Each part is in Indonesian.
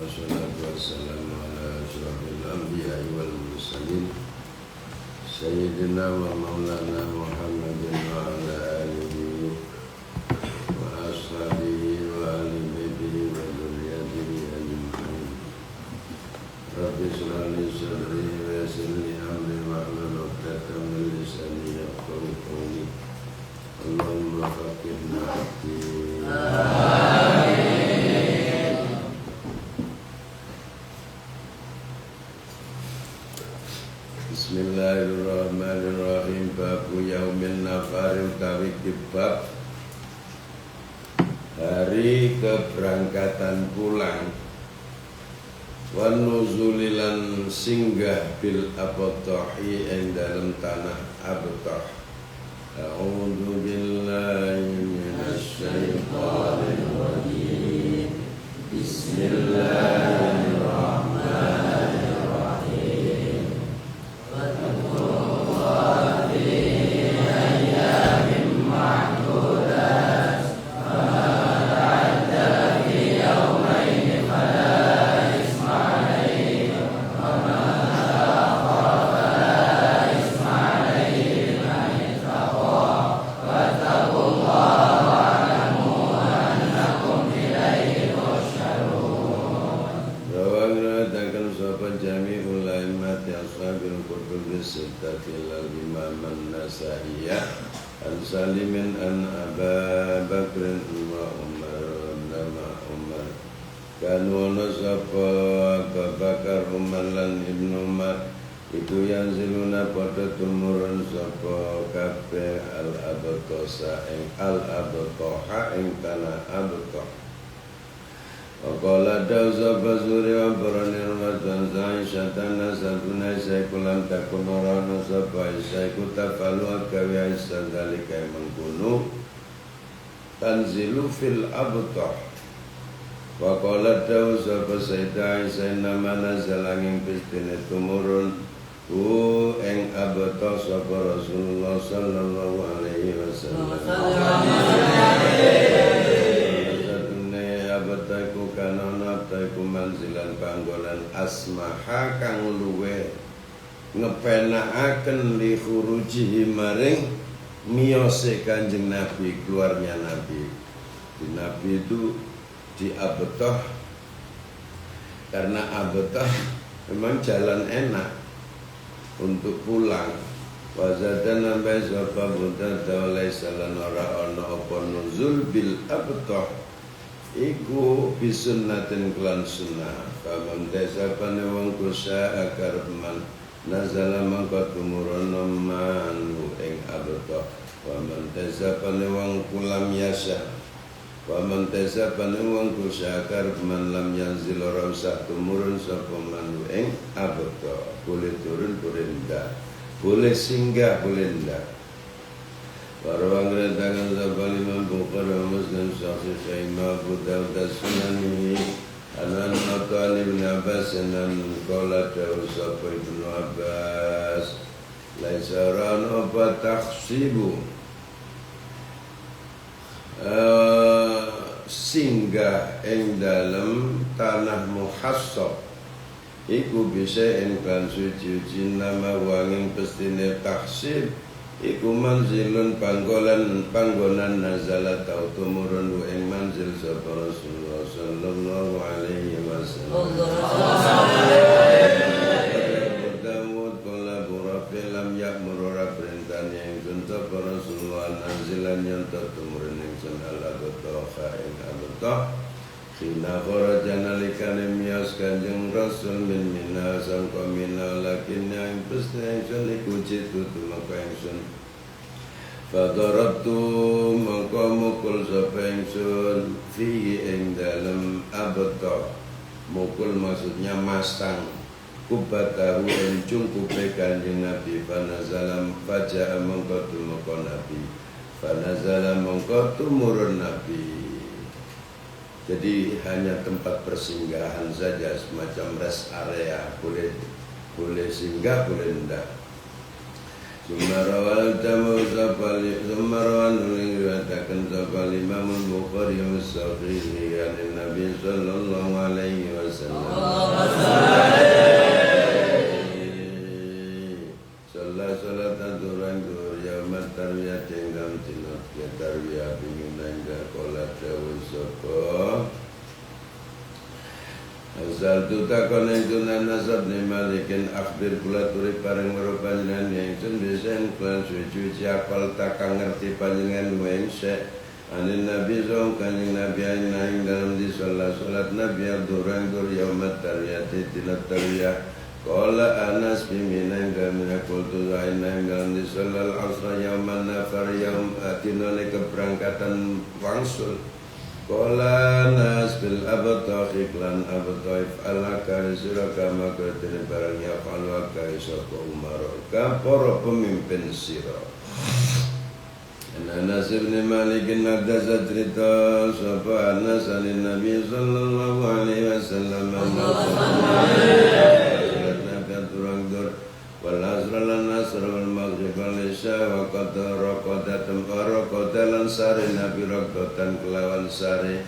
wassalatu wassalamu ala asyrafil anbiya'i wal mursalin Sayyidina wa maulana Muhammadin wa ala alihi wa ashabihi wa ahli baitihi wa dzurriyyatihi ajma'in. Rabbi shrah li sadri wa yassir li amri wahlul 'uqdatam min lisani yafqahu qawli. Allahumma faqihna fid-din. Bismillahirrahmanirrahim. Babu yaumin nafari utawi kibab hari keberangkatan pulang wa nuzulilan singgah bil abtahi ing dalem tanah abtah. A'udzu billahi minasy syaithanir rajim. Bismillahirrahmanirrahim. Salimin an Aba Bakrin wa Umar nama Umar kanu nasapa Abu Bakar Umar lan Ibnu Umar itu yang ziluna pada tumurun sapa kabeh al-abtosa ing al-abtoha ing tanah abtoh. Waqala dawza bazuri wa baranir wa zanzai syatana satuna saikulam takun orana sapa saiku tafalu agawi aisan dalika mengkunu tanzilu fil abtah. Waqala dawza basayda aisan nama nazalangin pistine tumurun ing abtah sapa Rasulullah sallallahu alaihi wasallam. Abtaiku kanana abtaiku manzilan panggonan asmaha kang luwe ngepenakaken li khurujihi maring miyose Kanjeng Nabi, keluarnya Nabi. Di Nabi itu di Abtah karena Abtah memang jalan enak untuk pulang. Wazadan nambai sapa buddha dawalai salan ora ana apa nuzul bil Abtah iku bisunnatin kelan sunnah. Faman desa pane wong kusa akar man nazala mangko tumurun manu ing abtah. Faman desa pane wong kulam yasa. Faman desa pane wong kusa akar man lam yanzil ora usah tumurun sapa manu ing abtah. Boleh turun boleh ndak, boleh singgah boleh ndak. Warwang rentangan sabal Imam Bukhari wa Muslim sahih Imam Abu Dawud as-Sunani anan Athan ibn Abbas anan qala sapa Ibnu Abbas laisa rana apa takhsibu singgah ing dalem tanah muhassab iku bisa ing kan suci nama wanging pestine takhsib iku manzilun panggonan nazalat tau tumurun ing manzil sapa Rasulullah sallallahu alaihi wasallam. Dawud kolabora film yakmur ora perintah yang junta Rasulullah nazilan yang tumurun ing sunal abtah ing abtah. Sina kharaja nalikane miyas Kanjeng Rasul min mina sangka mina lakin yang peste ingsun iku citu tumeka ingsun. Fadarabtu mangka mukul sapa ingsun fi ing dalem abtah. Mukul maksudnya masang kubatahu ing cungkupe Kanjeng Nabi fanazalam faja'a mangka tumeka Nabi. Fanazala mangka tumurun Nabi. Jadi hanya tempat persinggahan saja, semacam rest area, boleh singgah, boleh tidak. Sumarawan tamu zapali, sumarawan nuling riwayatkan zapali Imam Bukhari Musafiri dari Nabi Sallallahu Alaihi Wasallam. Asal tu takon ingsun Anas bin Malikin akhbir kula turi bareng karo panjenengan ingsun bisen kelan suci apal takang ngerti panjenengan wengse anin Nabi zong kanjeng Nabi ing dalam di salat Nabi durang dur yaumat tariyati tinat tariyah qala Anas bin Minan gamina qultu ing dalam di salat asra yauman nafar yaum atinone keberangkatan wangsul qala Anas bil abtaqi klan abtaif alaka siraka maka tene barang ya falaka sapa Umar ka para pemimpin sira. Anas bin Malik hadza cerita sapa Anas an Nabi sallallahu alaihi wasallam wal azra lan nasr wal maghrib wal isya wa qadara qadalan sari nabi raqatan kelawan sari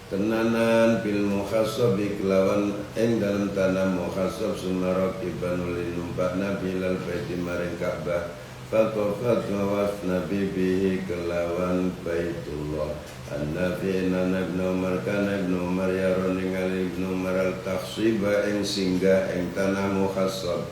tenanan bil muhassabi kelawan ing dalam tanah muhassab sumarok ibanul numpak nabi lal baiti maring Ka'bah fatofat waf nabi bihi kelawan baitullah an-nafi inna ibnu Umar kana ibnu Umar yaron ningali ibnu Umar al-takhsiba ing singgah ing tanah muhassab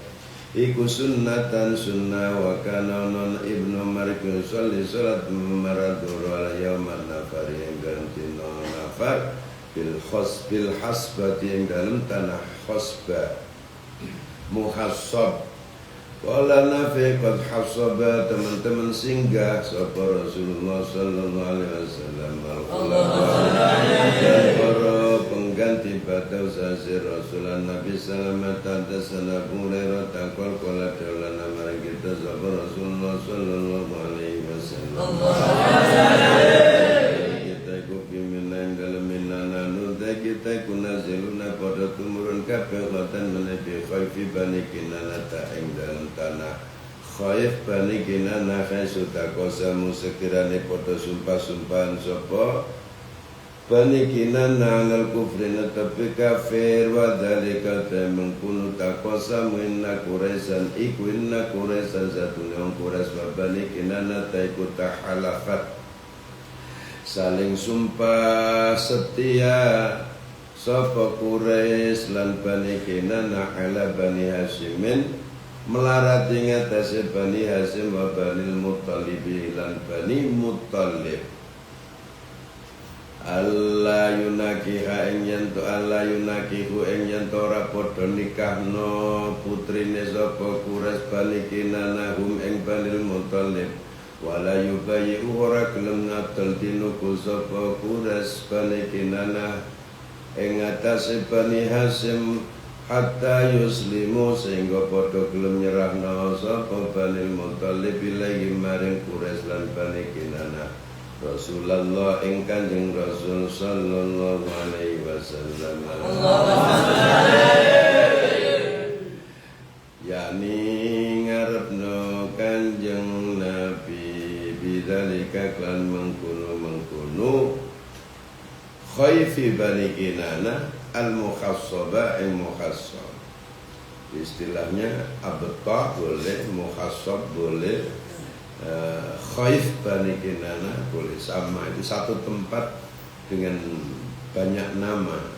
iku sunnatan sunnah wa kana non ibnu Umar sholli salat maradur ala yauman nafar yang ganti non nafar bil hasbati yang dalam tanah khasbah muhassab qala nafi qad hasaba teman-teman singgah sapa Rasulullah sallallahu alaihi wasallam para pengganti pada sasir Rasulullah Nabi sallallahu alaihi wasallam Hurairah takol kala dalana marang kita sapa Rasulullah sallallahu alaihi wasallam kita iku piminang dalem minana nuta kita iku naziluna pada tumurun kabeh khotan menebi khaifi bani kinana ta ing dalem tanah khaif bani kinana khaisu takosamu sekirane pada sumpah-sumpahan sapa Bani kinana alal kufrina tapi kafir wa dhalika mengkunu takosamu inna Quraisan iku inna Quraisan satu yang Quraisy wa bani kinana taiku tahalafat saling sumpah setia sapa Quraisy lan bani kinana ala bani Hashimin melarat ing atase bani Hashim wa bani Muttalib lan bani Muttalib Allah yunakiha ing yanto Allah yunakihu ing yanto ora padha nikahno putrine sapa Quraisy bani Kinanah hum ing Bani Muthalib wala yubayyu ora gelem ngatel dinuku sapa Quraisy bani Kinanah ing atase Bani Hasyim hatta yuslimu sehingga padha gelem nyerahno sapa Bani Muthalib ilahi maring Quraisy lan Bani Kinanah Rasulullah ing Kanjeng Rasul sallallahu alaihi wasallam yakni ngarepno Kanjeng Nabi bidzalika klan mengkono khaifi bani Kinanah al-mukhassaba ing mukhassab istilahnya abtah boleh mukhassab boleh khaif bani Kinanah boleh sama itu satu tempat dengan banyak nama.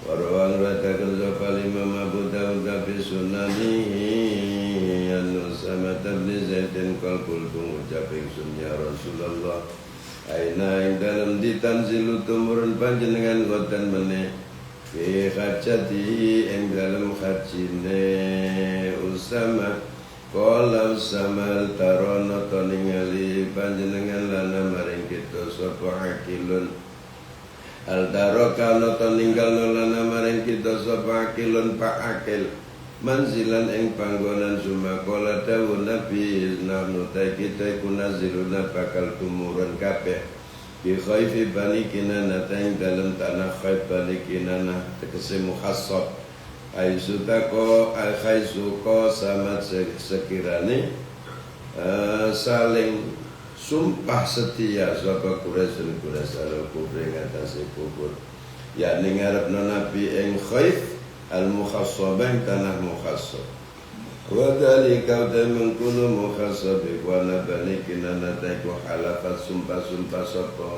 Warawang ratakan zafal Imam Abu Dawud bi sunanihi an-Usama bin Zaidin qal qultu ucap ingsun ya Rasulullah aina ing dalam ditanzilu tumurun panjenengan ngoten meneh fi hajati ing dalam hajine Usama Qala Usamal tarono to ningali panjenengan lana maring kita sapa akilun al daraka no to ninggalno lana maring kita sapa akilun pak akil manzilan ing panggonan sumakola dawuh Nabi nahnu ta kita iku naziluna bakal tumurun kabeh bi khaifi bani Kinanah ing dalem tanah khaif bani Kinanah tegese muhassab Aisutako al-khaisuko sama sekirane saling sumpah setia sapa Quraisy al-kufri ngatasi kufur yakni ngarepno Nabi ing khaif al-mukhassabah tanah mukhassab wa dzalika mengkono mukhassab wa nabani Kinanah taiku halafat sumpah-sumpah sapa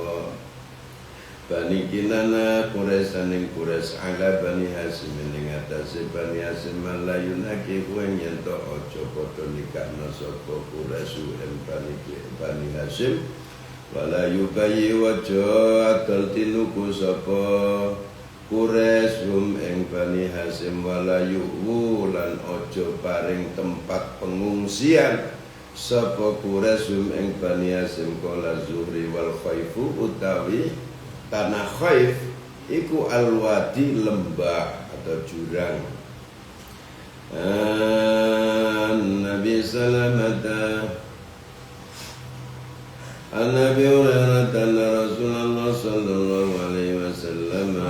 Bani Kinana Quraisy saning Quraisy ala Bani Hasim ning atase Bani Hasim malayun aki kuwi nyentok aja padha nikahna sapa Quraisy Bani Hasim wala yubayyi waja adol tinuku sapa Quraisy ing Bani Hasim wala yuwu lan aja paring tempat pengungsian sapa Quraisy ing Bani Hasim kala Zuhri wal Khaifu utawi tanah Khaif iku alwadi lembah atau jurang. Nabi Salamata An-Nabi Hurairah anna Rasulullah sallallahu alaihi wasallam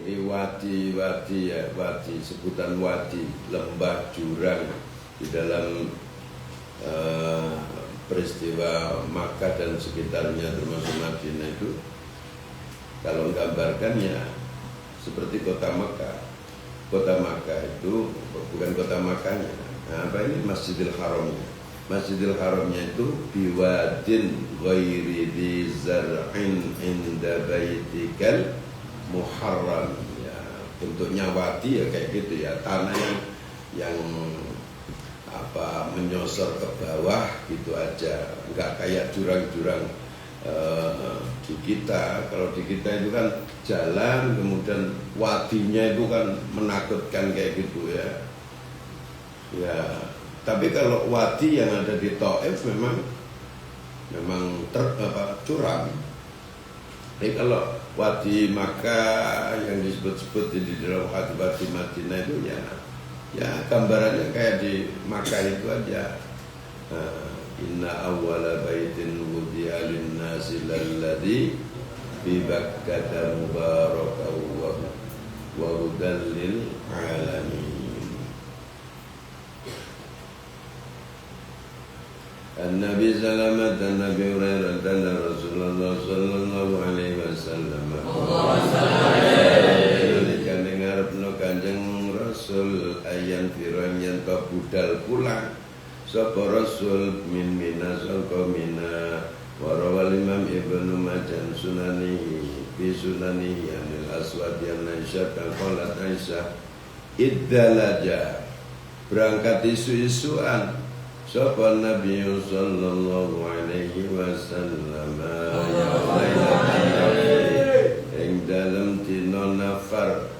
di wadi ya, wadi sebutan wadi, lembah, jurang di dalam peristiwa Makkah dan sekitarnya termasuk Madinah itu kalau gambarkannya seperti kota Makkah. Kota Makkah itu bukan kota Makkahnya. Nah, apa ini Masjidil Haramnya? Masjidil Haramnya itu biwadin ghairi di zar'in inda baitikal muharram ya, bentuknya wadi ya kayak gitu ya, tanah yang apa menyosor ke bawah gitu aja, nggak kayak jurang-jurang di kita. Kalau di kita itu kan jalan kemudian wadinya itu kan menakutkan kayak gitu ya. Ya, tapi kalau wadi yang ada di Taif memang curam. Tapi kalau wadi Makkah yang disebut-sebut di dalam wadi Madinah itu ya gambarannya kayak di Makkah itu aja. Inna awwala baitin wudi'a lin-nasi lalladzi bi Bakkah mubarakan wa hudan lil alamin. An-Nabi Salamat dan Nabi Hurairah dan Rasulullah sallallahu alaihi wasallam Kanjeng Rasul ayan firan yen to budal pulang sapa Rasul min Mina sangka Mina warawal Imam Ibnu Majah sunani bi sunani anil Aswad yang Aisyah qalat Aisyah iddalaja berangkat isu-isuan sapa Nabi sallallahu alaihi wasallam ing dalam dina nafar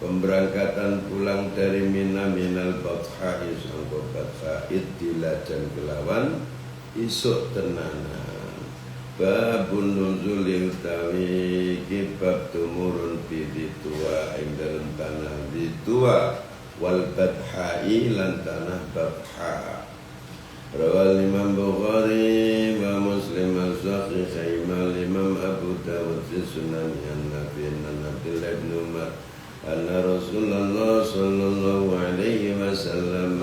pemberangkatan pulang dari Mina minal Batha sangko Batha iddilajan kelawan isuk tenanan babun nuzuli utawi kibab tumurun di tua ing dalam tanah di tua wal Bathai lan tanah Batha. Rawal Imam Bukhari wa Muslim al-Sahih Imam Abu Dawud fi Sunan an-Nabi Abdullah bin Umar anna Rasulullah sallallahu alaihi wasallam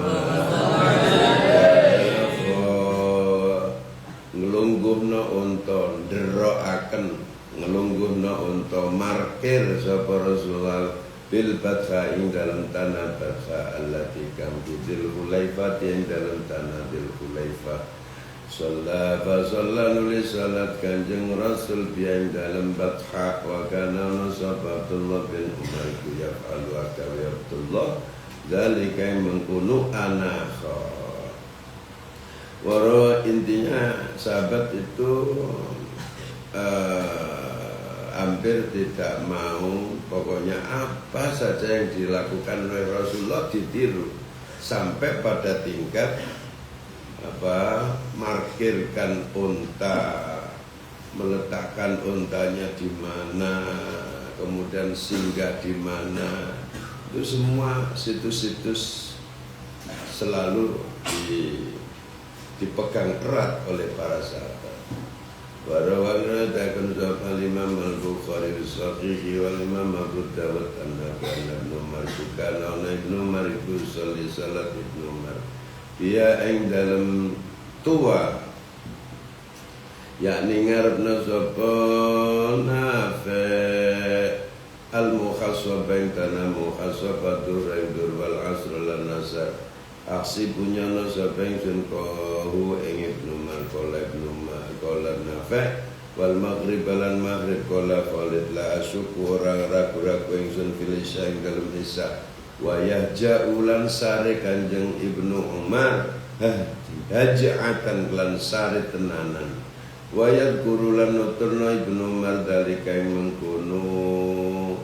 ngelungguhna unta nderokaken ngelungguhna unta markir sapa Rasulullah bil Batha ing dalam tanah Batha allati kam Dzul Hulaifah ing dalam tanah Dzul Hulaifah. Shalla nulis salat Kanjeng Rasul biang dalam Batha wa kana Abdullah bin Umar yaf'alu akawi Abdullah dzalika mengkunu anakha. Waro intinya sahabat itu hampir tidak mau, pokoknya apa saja yang dilakukan oleh Rasulullah ditiru sampai pada tingkat markirkan unta, meletakkan untanya di mana, kemudian singgah di mana, itu semua situs-situs selalu dipegang erat oleh para sahabat. Warawana takun sahal Imam Al-Bukhari Sahih wal Imam Abu Dawud an-Nabi Ibnu Umar kana Ibnu Umar iku sholli salat Ibnu Umar dia ing dalam tua yakni ngarepna sapa Nafi' al-mukhassab ing tanah mukhassab dur wal asr lan nasar aksi punya sapa ing sun qahu ing Ibnu Umar qala Ibnu Umar qala Nafi' wal maghrib lan maghrib qala Khalid la asyuku orang ragu-ragu ingsun fil isya ing dalem isya wa yahja'u lan sare Kanjeng Ibnu Umar hajatan lan sare tenanan wa yadhkuru lan nuturna Ibnu Umar dalika mengkono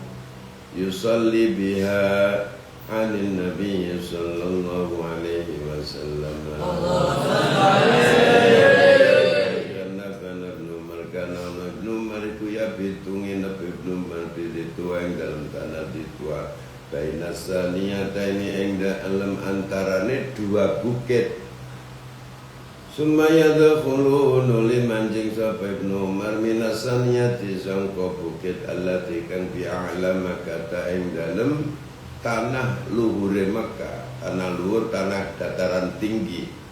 yusalli biha anin Nabi sallallahu alaihi wasallam bitungin Ibnu Umar tua yang dalam tanah ditua bainasaniyataini ing dalem antarane dua bukit sumaya dakhulu nuli manjing sapa Ibnu Umar minasaniyati sangka bukit allati kang bi'ala Makkah ing dalem tanah luhure Makkah tanah luhur tanah dataran tinggi.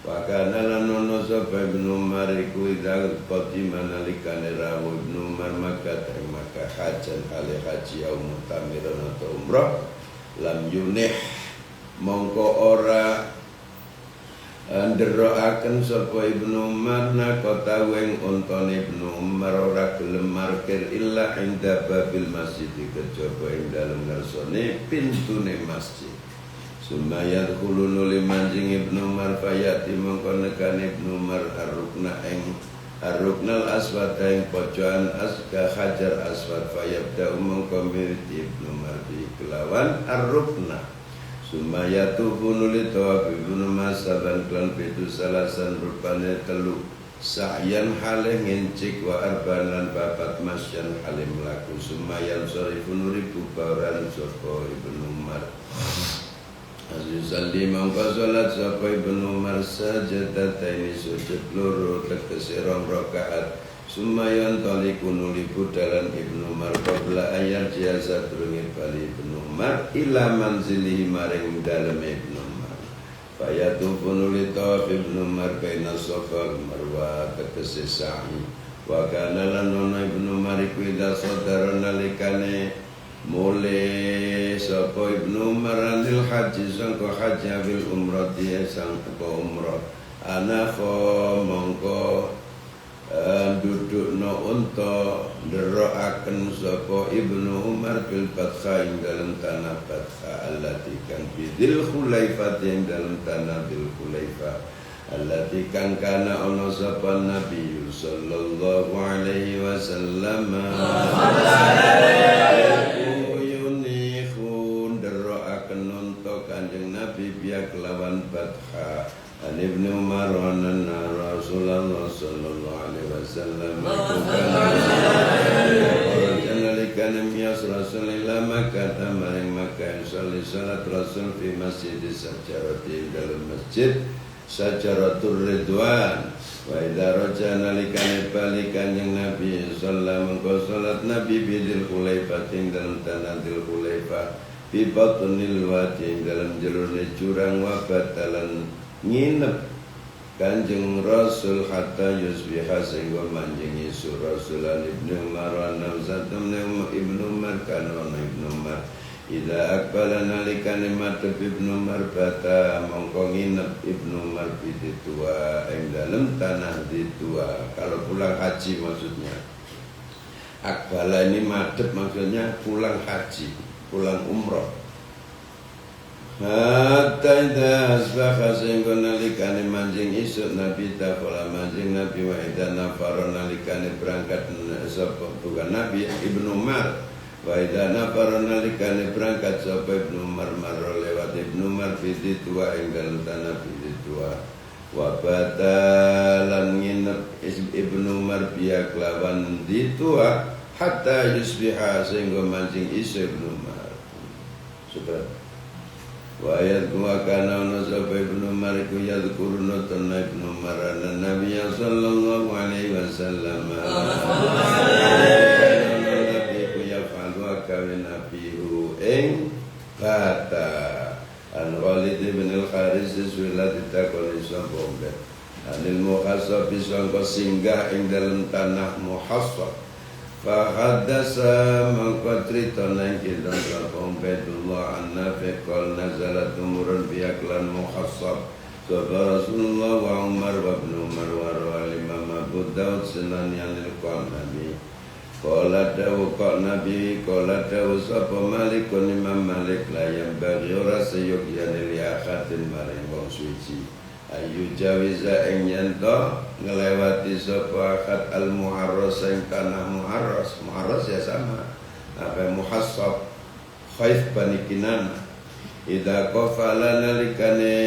Wakana lan ono sapa Ibnu Umar iku idza qadima nalikane rawuh Ibnu Umar Makkah ing Makkah hajan kali haji au mutamiran atau umrah lam yunih mongko ora nderokaken sapa Ibnu Umar nakota wing untane Ibnu Umar ora gelem markir illa inda babil masjid kejaba ing dalem ngarsane pintune masjid. Sumayat kulunu limanjing Ibnu Umar fayati mengkonekan Ibnu Umar arruknal aswad ing pojokan asga hajar aswad fayabda mengkomirti Ibnu Umar di kelawan arrukna sumayatu kunuli tawab Ibnu Umar saban klan pitu salasan rupane telu sa'yan halih ngincik wa arbanan papat masyan halim laku sumayan sorifun ribu bauran soko Ibnu Umar Aziz mangka salat sapa Ibnu Umar sajadataini sujud loro tegese rong rakaat sumayan taliku nuli budalan Ibnu Umar qabla ayar jasa durunge bali Ibnu Umar ila manzilihi maring dalem Ibnu Umar fayatu nuli tawaf Ibnu Umar baina Safa wal Marwa tegese sa'i wa kana lan Ibnu Umar iku ida sadara nalikane mulai sapa Ibnu Umar anil haji sangka haji bil umrati sangka umrah anafa mongko dudukno unta nderokaken sapa Ibnu Umar bil Fatha ing dalem tanah Fatha allati kang bidil khulaifah ing dalem tanah bil khulaifah allati kang kana ana sapa Nabi sallallahu alaihi wasallam biak lawan Fatha an Ibnu Umar anna Rasulullah sallallahu alaihi wasallam kana miyas Rasulillah Makkah maring Makkah salat Rasul fi masjid sajarati dalam masjid Sajaratul Ridwan wa idza rajana likane balikan yang Nabi sallallahu alaihi salat Nabi bidil Khulaifah ing dalam tanah Dzul Khulaifah bi batnil wadi dalam jalurne jurang wa batalan nginep Kanjeng Rasul hatta yusbiha sehingga manjing isu Rasulan Ibnu Umar wa zatamne Ibnu Umar kana Ibnu Umar ila akbala nalikane madhep Ibnu Umar bata mongko nginep Ibnu Umar biditua ing dalem tanah ditua. Kalau pulang haji maksudnya akbala ini madhep maksudnya pulang haji, pulang umroh. Hatta idza asbaha sehingga nalikane manjing isuk Nabi takola manjing Nabi wa idza nafara nalikane berangkat sapa bukan Nabi Ibnu Umar wa idza nafara nalikane berangkat sapa Ibnu Umar marra lewat Ibnu Umar bidi tua ing dalem tanah bidi tua wa batalan nginep Ibnu Umar biya kelawan di tua hatta yusbiha sehingga manjing isuk Ibnu Umar. Subhan wa ayat wa kana nasaba Ibnu Umar ku yadhkuruna tanna Ibnu Umar anna Nabi sallallahu alaihi wasallam Nabi ku yaf'alu kawin nabihu ing bata an Walid bin al-Kharis sulat ditakoni sapa anil muhassab sangka singgah ing dalem tanah muhassab Fahadasa mengkotrito nangkidon Sapa Ubaidullah an-Nafi' Qal nazalat umurun biaklan muhassab Sapa Rasulullah wa Umar wa Ibnu Umar wa rawal Imam Abu Daud Sunan yang liqam Nabi. Qala dawu qa Nabi qala dawu sapa Malikun Imam Malik la yang bagi ora seyogyan li akhatin maring wong suci. Ayu jawiza ing yanto ngelewati sapa akad al muharras ing tanah muharras. Muharras ya sama apa muhassab khaif bani Kinana. Idza qafala nalikane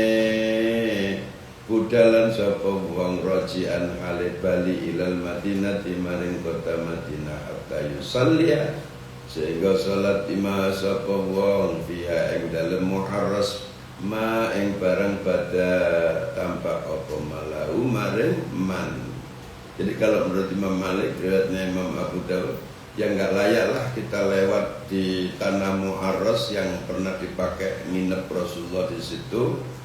budalan sapa wong rojian hale bali ilal Madinati maring kota Madinah hatta yusalliya sehingga salat ima sapa wong fiha ing dalem muharras ma ing barang pada tampak apa malau maring man. Jadi kalau menurut Imam Malik riwayatnya Imam Abu Daud yang nggak layak lah kita lewat di tanah muharras yang pernah dipakai nginep Rasulullah di situ.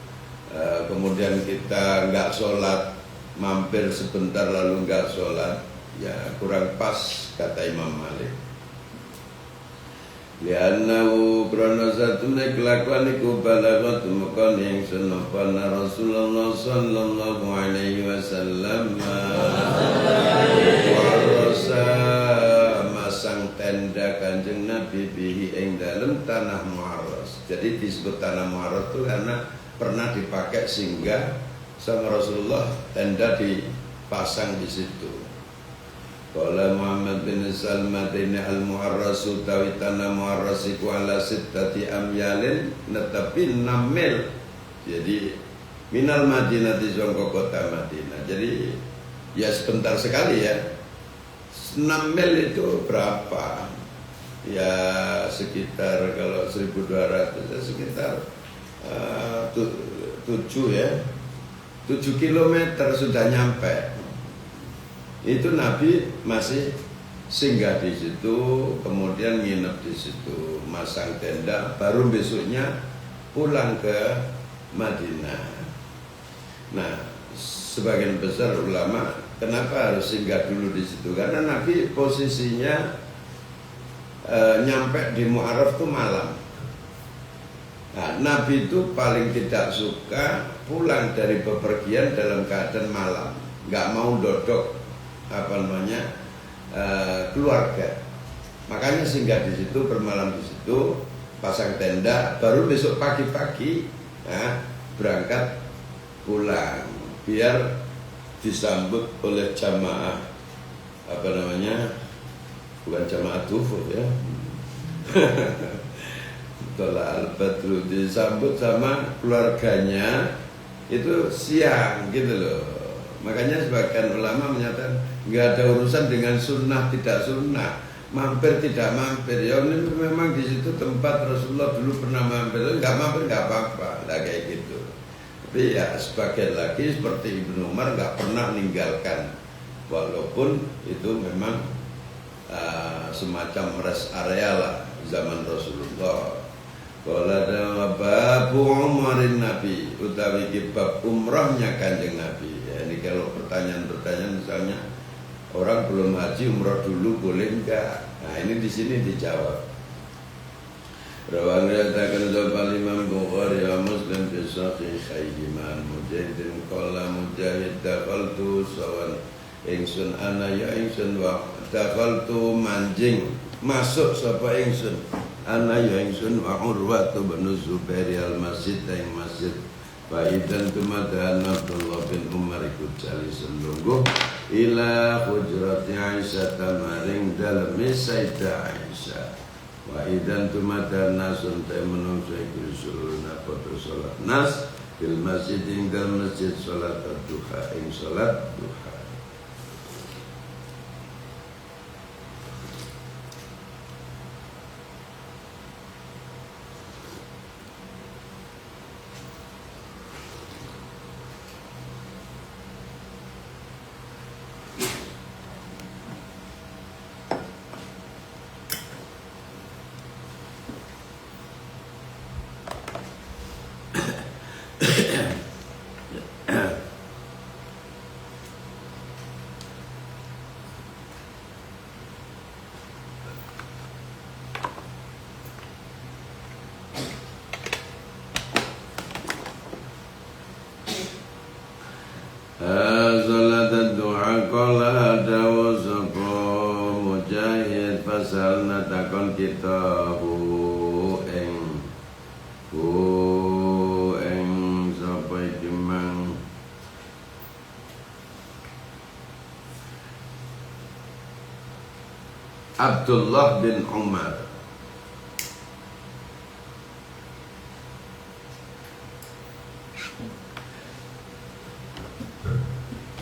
Kemudian kita nggak sholat, mampir sebentar lalu nggak sholat, ya kurang pas kata Imam Malik. Liannahu krono satune kelakuan iku balaghat mukon ing sunna Rasulullah sallallahu alaihi wasallam warasa masang tenda Kanjeng Nabi bihi ing dalem tanah muharras. Jadi disebut tanah muharras itu karena pernah dipakai singgah sama Rasulullah, tenda dipasang di situ. Qala Muhammad bin Salman ini al-muharras utawi tanah muharras iku ala sittati amyalin netapi 6 mil. Jadi minal Madinah di sangka kota Madinah. Jadi ya sebentar sekali ya. 6 mil itu berapa? Ya sekitar kalau 1.200 ya sekitar 7 ya. 7 kilometer sudah nyampe. Itu Nabi masih singgah di situ, kemudian nginep di situ, masang tenda, baru besoknya pulang ke Madinah. Nah, sebagian besar ulama kenapa harus singgah dulu di situ? Karena Nabi posisinya nyampe di Mu'arraf itu malam. Nah, Nabi itu paling tidak suka pulang dari bepergian dalam keadaan malam, nggak mau dodok keluarga. Makanya singgah di situ, bermalam di situ, pasang tenda, baru besok pagi-pagi berangkat pulang biar disambut oleh jamaah bukan jamaah dufur ya. Tola al-Badru disambut sama keluarganya itu siang gitu loh. Makanya sebagian ulama menyatakan nggak ada urusan dengan sunnah tidak sunnah, mampir tidak mampir. Ya ini memang di situ tempat Rasulullah dulu pernah mampir, nggak mampir nggak apa-apa, lah kayak gitu. Tapi ya sebagian lagi seperti Ibnu Umar nggak pernah meninggalkan, walaupun itu memang semacam rest area lah zaman Rasulullah. Kalau ada babu Umarin Nabi utawi bab umrahnya Kanjeng Nabi. Ya, ini kalau pertanyaan-pertanyaan misalnya orang belum haji umrah dulu boleh enggak? Nah ini di sini dijawab. Rawan riwayatkan sapa Imam Bukhari wa Muslim fi sahihaihi man mujahidin qala mujahid daqaltu sawan ingsun ana ya ingsun wa daqaltu manjing masuk sapa ingsun ana ya ingsun wa Urwatu bin Zubair al-masjid ing masjid Faidan tumadahan Abdullah bin Umar ikut jali selungguh ila hujrati Aisyah tamaring dalam Sayyidah Aisyah. Waidan tumadahan nasun tay menungso ikut suluna foto salat nas fil masjid ing dalam masjid salat duha ing salat duha. Fasalna takon kita ing sapa iki mang Abdullah bin Umar.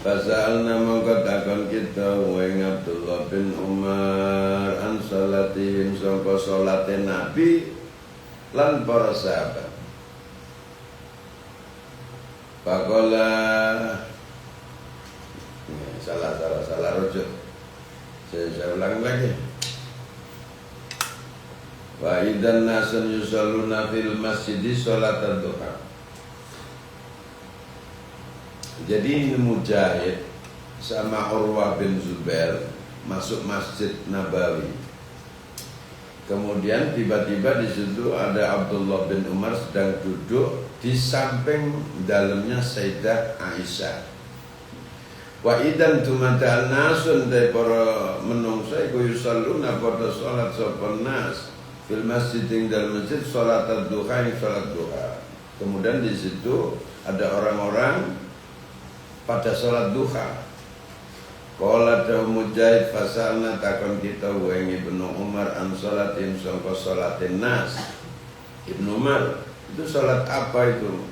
Fasalna mongko takon kita wing Abdullah bin Umar an salatihim sangka salate Nabi lan para sahabat. Pakola salah rujuk. Saya ulang lagi. Wa idan nasun yusalluna fil masjidi salat ad-duha. Jadi Mujahid sama Urwah bin Zubair masuk Masjid Nabawi. Kemudian tiba-tiba di situ ada Abdullah bin Umar sedang duduk di samping dalamnya Sayyidah Aisyah. Wa idan tumata nasun de para menungsa iku yusalluna pada salat sapa nas fil masjid ing dalam masjid salat ad-duha ing salat duha. Kemudian di situ ada orang-orang pada sholat duha. Qala dawu Mujahid fasalna takon kita weng Ibnu Umar an sholatin sangka sholatin nas. Ibnu Umar itu sholat apa itu?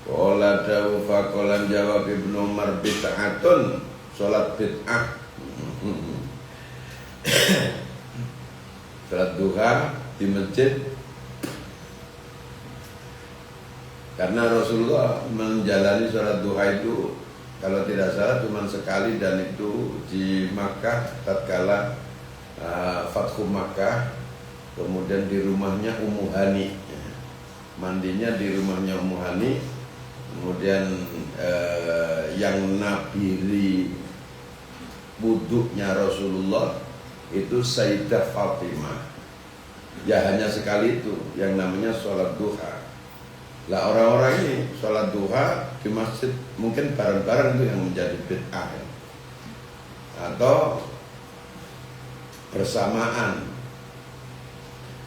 Qala dawu faqalan jawab Ibnu Umar bid'atun, sholat bid'ah. Sholat duha di masjid. Karena Rasulullah menjalani sholat duha itu kalau tidak salah cuma sekali dan itu di Makkah tatkala Fathu Makkah, kemudian di rumahnya Ummu Hani, mandinya di rumahnya Ummu Hani, kemudian yang nabiri wuduknya Rasulullah itu Sayyidah Fatimah. Ya hanya sekali itu yang namanya sholat duha. Lah orang-orang ini sholat duha di masjid mungkin bareng-bareng itu yang menjadi bid'ah ya. Atau bersamaan.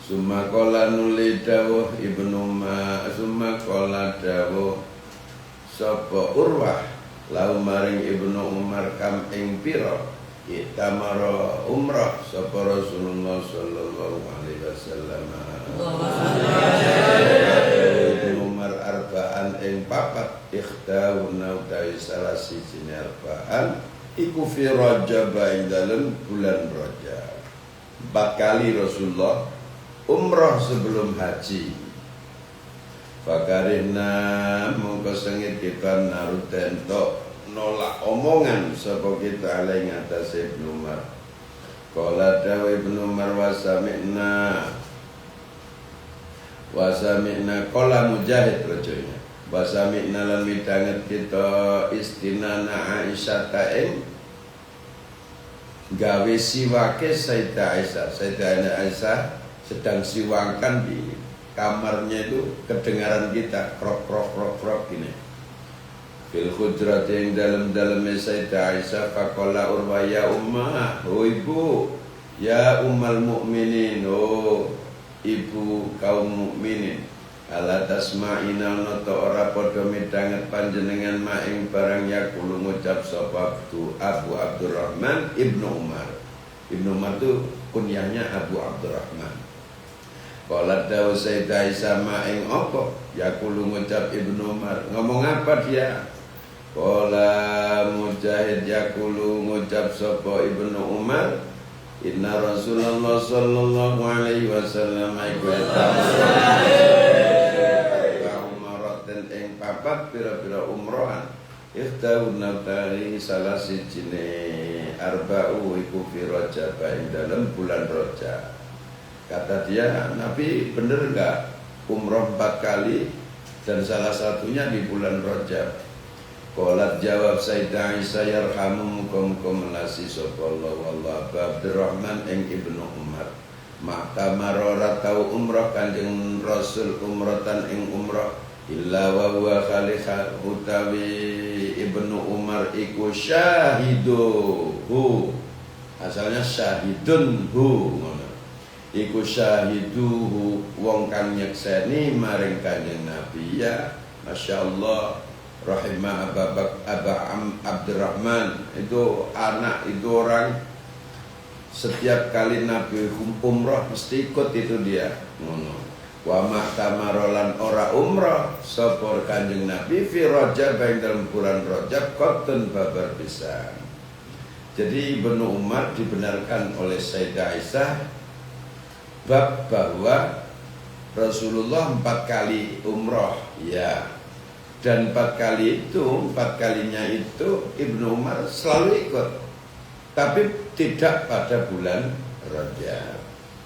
Summa qala nuli dawuh Ibnu summa qala dawuh sapa Urwah lau maring Ibnu Umar kam ing pira itamara umrah sapa Rasulullah sallallahu alaihi wasallam. Arba'an ing papat ikhtawna utawi salah sijine arba'an iku fi Rajab ing dalem bulan Rajab. 4 kali Rasulullah umrah sebelum haji. Fakarihna mongko sengit kita naruten tok nolak omongan sapa kita alai ngatasé Ibnu Umar. Qala dawu Ibnu Umar wasami'na qala Mujahid rajulnya wasami'na lan midanget kita istinana Aisyah ta'im gawe siwake Sayyidah Aisyah sedang siwakan di kamarnya itu kedengaran kita krok gini fil hujrat yang dalam-dalamnya Sayyidah Aisyah faqala Urwah ya ummah oh ibu ya ummal mukminin oh ibu kaum mukminin ala tasma'ina nata ora padha midanget panjenengan maing barang yakulu ngucap sapa Abu Abdurrahman Ibnu Umar. Ibnu Umar itu kunyahnya Abu Abdurrahman. Qala dawu Sayyidah Aisyah maing apa yakulu ngucap Ibnu Umar. Ngomong apa dia? Qala Mujahid yakulu ngucap sapa Ibnu Umar Inna Rasulullah sallallahu alaihi wasallam umaratin ing papat pira-pira umrohan ikhtawna tari salah sijine arba'u iku fi Rajab ing dalam bulan Rajab. Kata dia, Nabi bener enggak umroh 4 kali dan salah satunya di bulan Rajab? Qalat jawab Sayyidah Aisyah yarhamukum melasi sallallahu alaihi Abdurrahman ing Ibnu Umar maka marora tau umrah Kanjeng Rasul umratan ing umrah illa wa huwa khalifah utawi Ibnu Umar iku syahiduhu Asalnya syahidun hu ngono. Iku syahiduhu wong kang nyekseni maring Kanjeng Nabi ya. Masyaallah rahimah Abdurrahman itu anak itu orang setiap kali Nabi umrah mesti ikut itu dia ngono. Wa mahtamarolan ora umrah sapa Kanjeng Nabi fi Rajab ing dalam bulan Rajab qatun babar pisan. Jadi Ibnu Umar dibenarkan oleh Sayyidah Aisyah bab bahwa Rasulullah 4 kali umrah ya, dan 4 kalinya itu Ibnu Umar selalu ikut, tapi tidak pada bulan Rajab.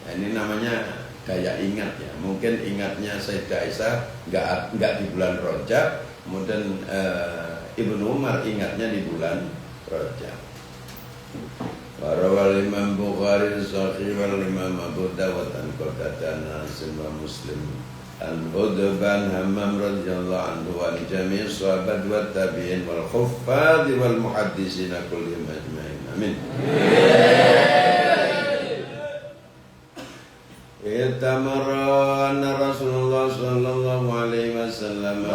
Nah, ini namanya daya ingat ya. Mungkin ingatnya Sayyidah Aisyah enggak di bulan Rajab, kemudian Ibnu Umar ingatnya di bulan Rajab. Warawal Imam Bukhari Sahih wal Imam Abu Dawud an Qatadah Nasima Muslim Al-Hudban Hammam radhiyallahu anhu wa jami' sahabat wa tabi'in wal khuffad wal muhaddisin kullihim ajma'in. Amin. Itamara anna Rasulullah sallallahu alaihi wasallam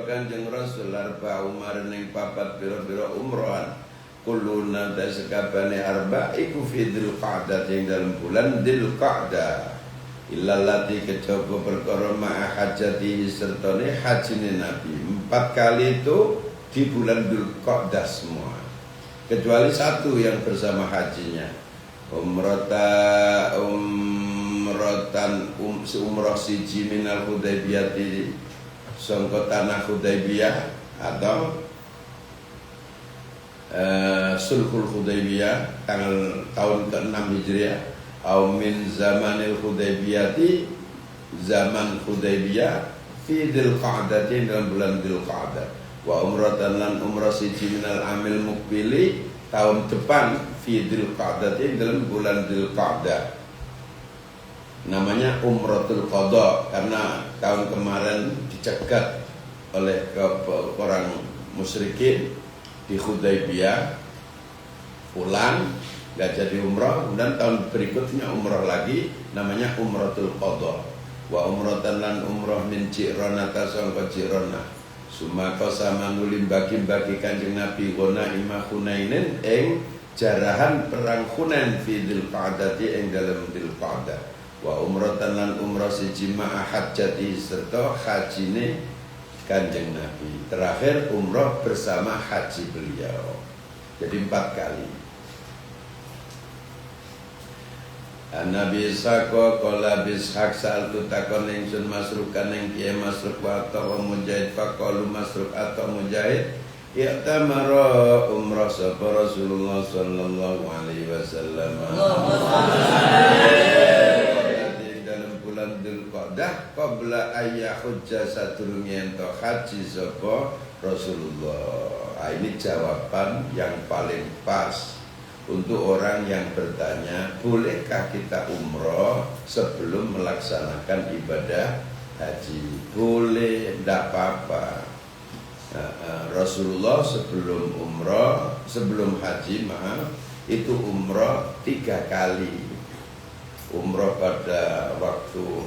Kanjeng Rasul arba umar ning papat pira-pira umrohan kuluna ta sekabane arba iku fi dzulqa'dah ing dalam bulan dzulqa'dah illallati kejaba perkara ma'a hajati sertane hajine Nabi 4 kali itu di bulan dzulqa'dah semua kecuali 1 yang bersama hajinya umrah siji minal Hudaybiyah sangka tanah Hudaybiyah atau Sulhul Hudaybiyah tahun ke-6 Hijriah atau min zamanil Hudaybiyati zaman Hudaybiyah fi dzulqa'dah dalam bulan dzulqa'dah wa umratan lan umrah siji minal amil mukbili tahun depan fi dzulqa'dah dalam bulan dzulqa'dah namanya umratul qada karena tahun kemarin dicegat oleh orang musyrikin di Hudaybiyah pulang gak jadi umrah, dan tahun berikutnya umrah lagi namanya umratul qada wa umratan lan umrah min Ji'rana tasangka Ji'rana sumaka sama nulim bagi Kanjeng Nabi gona imah Hunainin ing jarahan perang Hunain fi dzulqa'dah ing dalam dzulqa'dah wa umratan lan umrah siji ma'a hajjati serta hajine Kanjeng Nabi terakhir umrah bersama haji beliau jadi 4 kali. Nabi Sako kola bishak sa'al tutakon ingsun masrukan yang kia masruk wa atau mujahid faqalu masruk atau mujahid i'tamara umrah sapa Rasulullah sallallahu alaihi wasallam Dzulqa'dah qabla ayya hujja sadurunge ento haji sapa Rasulullah. Ini jawaban yang paling pas untuk orang yang bertanya, bolehkah kita umroh sebelum melaksanakan ibadah haji? Boleh, tidak apa-apa. Rasulullah sebelum umroh, sebelum haji itu umroh 3 kali. Umroh pada waktu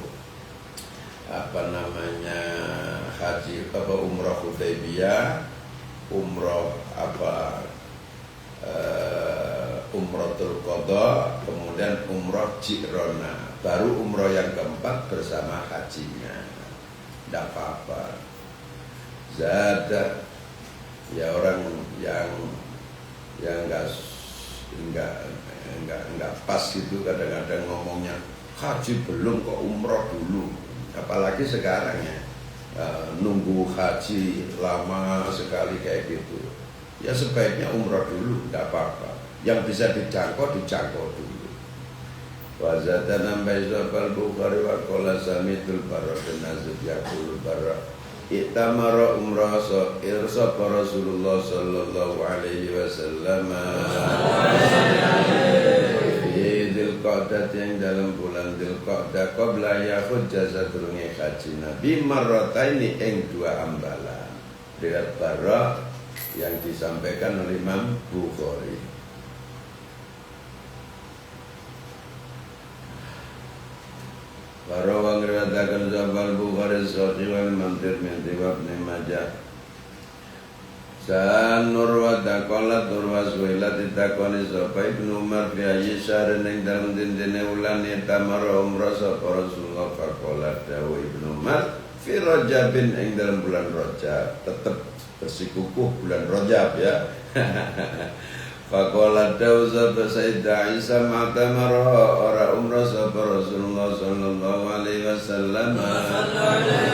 haji umroh Hudaybiyah, umroh umratul qada, kemudian umroh Ji'rana, baru umroh yang keempat bersama hajinya. Tidak apa-apa. Zada ya orang yang enggak pas gitu kadang-kadang ngomongnya haji belum kok umroh dulu, apalagi sekarang ya nunggu haji lama sekali kayak gitu. Ya sebaiknya umroh dulu, tidak apa-apa. Yang bisa dijangkau dulu. Wa zata nambai sahal Bukhari wa qala samitul barra bin Azib yaqulu barra itamara umrah sapa Rasulullah sallallahu alaihi wasallam fi dzulqa'dah yang dalam bulan dzulqa'dah qabla yahujja sadurunge haji Nabi marrataini ing 2 ambalan. Riwayat Barra yang disampaikan oleh Imam Bukhari. Warawang riwayataken sapa Bukhari Sahih wal Imam Tirmidzi wa Ibnu Majah. Sa'an Nurwata qalat Nurwaswila ditakoni sapa Ibnu Umar fi Aisyah ning dalem dindine wulan tamara umrah sapa Rasulullah faqala dawu Ibnu Umar fi Rajabin ing dalem bulan Rajab, tetep bersikukuh bulan Rajab ya. Faqala dawu sapa Sayyidah Aisyah ma'tamara ora umrah sapa Rasulullah sallallahu alaihi wasallam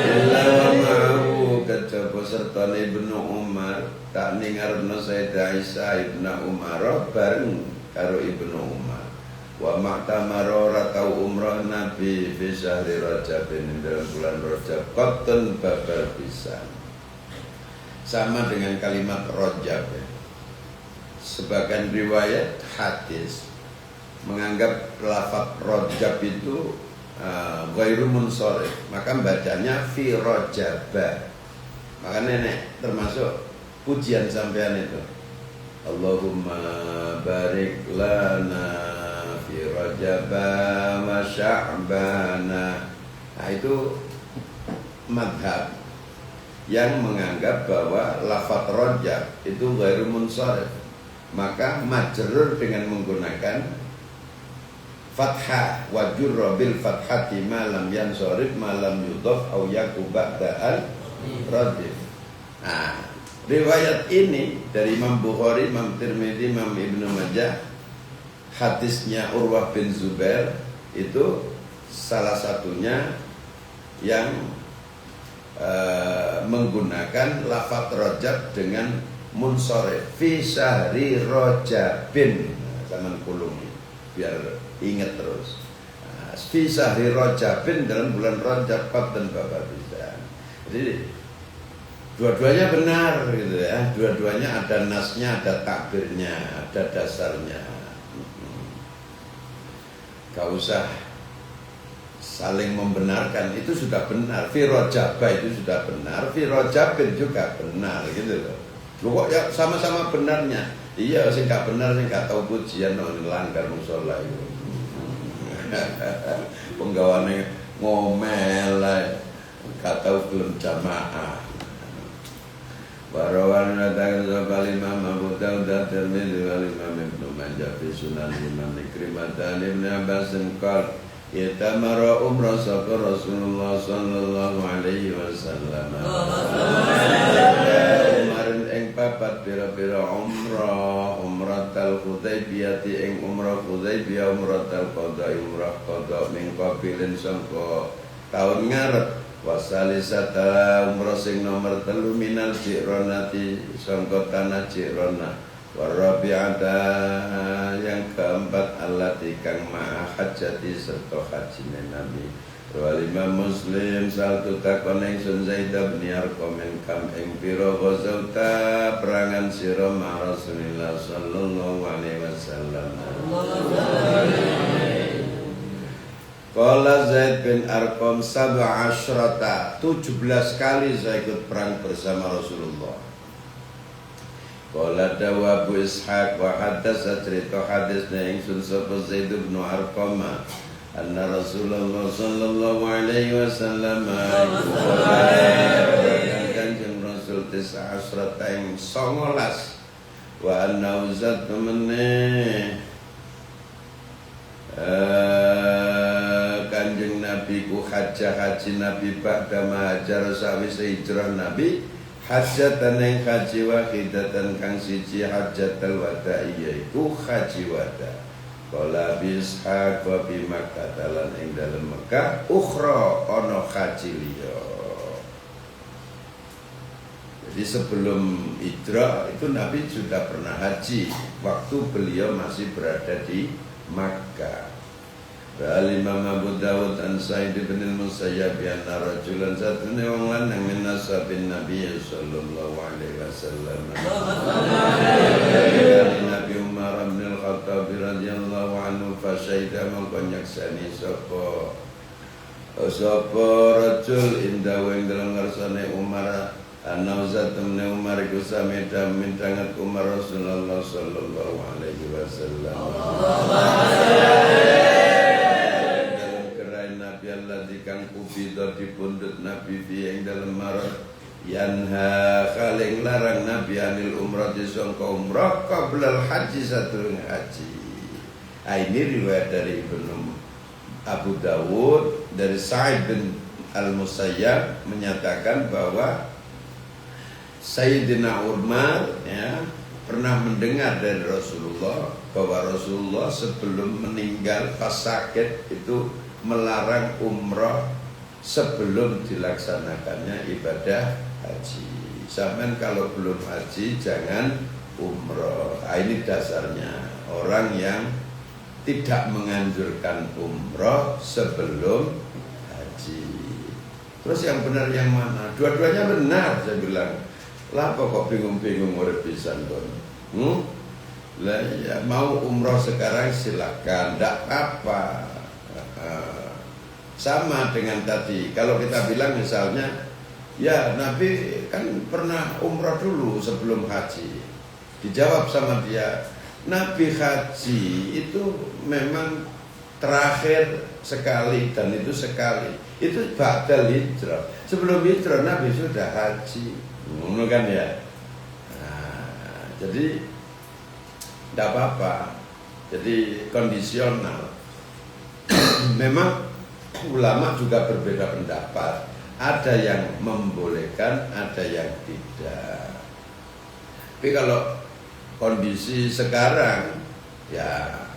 illa wa ma'ahu kejaba sertane Ibnu Umar tak ningarno Sayyidah Aisyah Ibnu Umar bareng karo Ibnu Umar. Wa ma'tamara ora tau umrah Nabi fi syahri Rajab ing dalam bulan Rajab qatten babar pisan. Sama dengan kalimat Rajab ya. Sebagian riwayat hadis menganggap lafaz Rajab itu ghairu munsharif, maka bacanya fi Rajaba. Maka nenek termasuk pujian sampean itu. Allahumma barik lana fi Rajaba wa Sya'bana. Nah itu madhab yang menganggap bahwa lafaz Rajab itu ghairu munsharif, maka majrur dengan menggunakan fathah wa jurra bil fathati ma lam yansharif ma lam yudhaf au yakub ba'da'al radif. Nah, riwayat ini dari Imam Bukhari, Imam Tirmidzi, Imam Ibnu Majah, hadisnya Urwah bin Zubair itu salah satunya yang menggunakan lafaz Rajab dengan munsharif fi syahri Rajabin. Zaman kulungi biar ingat terus. Fi syahri Rajabin dalam bulan Rajab dan babar bisa. Jadi dua-duanya benar gitu ya. Dua-duanya ada nasnya, ada takbirnya, ada dasarnya. Gak usah saling membenarkan, itu sudah benar. Fi Rajaba itu sudah benar, fi Rajabin juga benar gitu loh. Lu kok ya sama-sama benarnya? Iya, sing gak benar sing gak tahu pujian nang langgar musala itu. Penggawane ngomel ae, gak tahu belum jamaah. Warawan datang sapa Imam Abu Dawud Tirmidzi wal Imam Ibnu Majah fi Sunan Imam Ikrimah Ibnu Abbas qala itamara umrah sapa Rasulullah sallallahu alaihi wasallam. Papat pira-pira umratal Hudaybiyah ing umrah Hudaybiyah umratal qada umrah qada min qabilin sangka taun ngarep wasalisata umrah sing nomor 3 minal Ji'ronati sangka tanah Ji'rona warabi'ata yang keempat allati kang ma'a hajjati serta hajine Nabi. Wal Imam Muslim saltu takon ingsun Zaid bin Arqam kam ing pira ghazauta perangan sira ma Rasulillah sallallahu alaihi wasallam. Qala Zaid bin Arqam 17 kali saya ikut perang bersama Rasulullah. Qala dawa Abu Ishaq wa hadatsa cerita hadisnya ingsun sapa Zaid bin Arqam anna Rasulullah sallallahu alaihi wasallam kanjeng Rasul 19 wa anna uzat temene kanjeng Nabi ku haji Nabi ba'da mahajar sawise hijrah Nabi hajatan yang haji wahidatan kang siji hajatul wada yaiku haji wada. Qala bishaq wa bi Makkah lan ing dalem Mekah ukhra ana haji liya. Jadi sebelum hijrah itu Nabi sudah pernah haji waktu beliau masih berada di Makkah. Al Imam Abu Dawud an Sa'id bin al-Musayyab anna rajulan satune wong lanang min nasabin Nabi sallallahu alaihi wasallam. Nabi Umar bin Al-Khattab radhiyallahu anhu fa syaida mongko nyaksani sapa rajul indah ing dalem ngarsane Umar An-Nawzat bin Umar iku sami min tangat Umar Rasulullah sallallahu alaihi wasallam. Dalam kerai Nabi Allah dikang kubida dipundhut Nabi fi ing dalem marad yanha kaling larang Nabi anil umrah disangka umrah qablal haji sadurunge haji. Ini riwayat dari Ibnu Abu Dawud dari Sa'id bin Al-Musayyab menyatakan bahwa Sayyidina Umar ya, pernah mendengar dari Rasulullah bahwa Rasulullah sebelum meninggal pas sakit itu melarang umrah sebelum dilaksanakannya ibadah haji. Sampai kalau belum haji jangan umrah. Ini dasarnya orang yang tidak menganjurkan umrah sebelum haji. Terus yang benar yang mana? Dua-duanya benar, saya bilang. Lah kok bingung-bingung urip pisan kon. Lah ya mau umroh sekarang silakan, ndak apa. Sama dengan tadi. Kalau kita bilang misalnya, ya Nabi kan pernah umroh dulu sebelum haji. Dijawab sama dia, Nabi haji itu memang terakhir sekali dan itu sekali. Itu ba'dal hijrah. Sebelum hijrah Nabi sudah haji. Ngono kan ya. Nah, jadi tidak apa-apa. Jadi kondisional. Memang ulama juga berbeda pendapat. Ada yang membolehkan, ada yang tidak. Tapi kalau kondisi sekarang, ya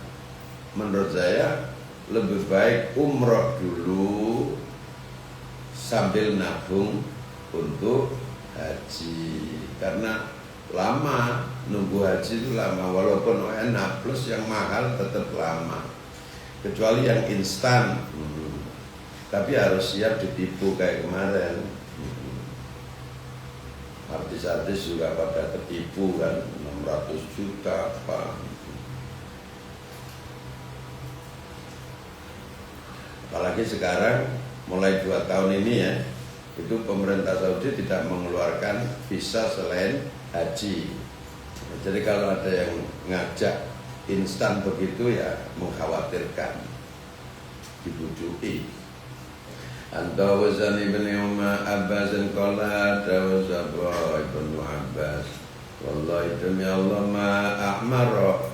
menurut saya lebih baik umroh dulu sambil nabung untuk haji, karena lama nunggu haji itu lama, walaupun enak plus yang mahal tetap lama, kecuali yang instan. Tapi harus siap ditipu kayak kemarin. Artis-artis juga pada ketipu kan, 600 juta apa. Apalagi sekarang mulai 2 tahun ini ya, itu pemerintah Saudi tidak mengeluarkan visa selain haji. Jadi kalau ada yang ngajak instan begitu ya mengkhawatirkan, dibujuki. Antawazan ibn Umar Abbas dan qala tawazabra ibn Abbas wallahi demi Allah ma ahmara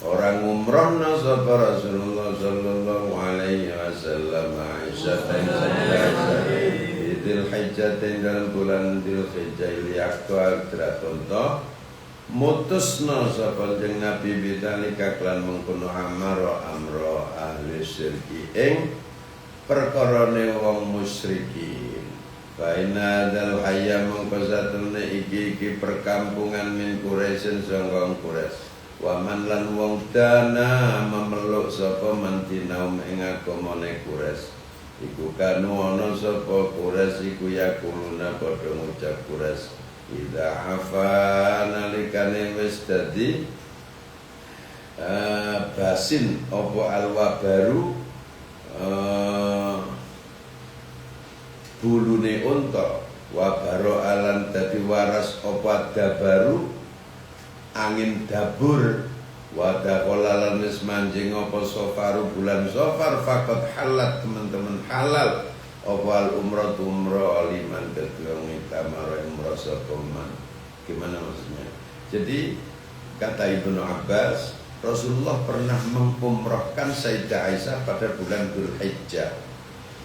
orang umrah nasaba Rasulullah sallallahu alaihi wasallam Aisyah Dzulhijjah dalam bulan Dzulhijjah liyaqta tratonto mutusna sapa jeneng Nabi bidzalika klan mengkono amro ahli syirki ing perkarane wong musyrikin. Baina dal hayya mongko satune iki perkampungan min Quraisy sangga Quraisy. Wa man lan wong dana memeluk sapa mantinaum ing agamane Quraisy. Iku kanu ana sapa Quraisy iku yakuluna padha ngucap Quraisy idza afa nalikane wis dadi basin apa alwa baru bulune unta wa baro alan dadi waras apa dabaru angin dabur wadah kolalan wis manjing apa sofaru bulan sofar fakot halat teman-teman halal opal umrah liman kedua ngitamara umrah sokoman. Gimana maksudnya? Jadi kata Ibnu Abbas, Rasulullah pernah mengumrahkan Sayyidah Aisyah pada bulan Dzulhijjah.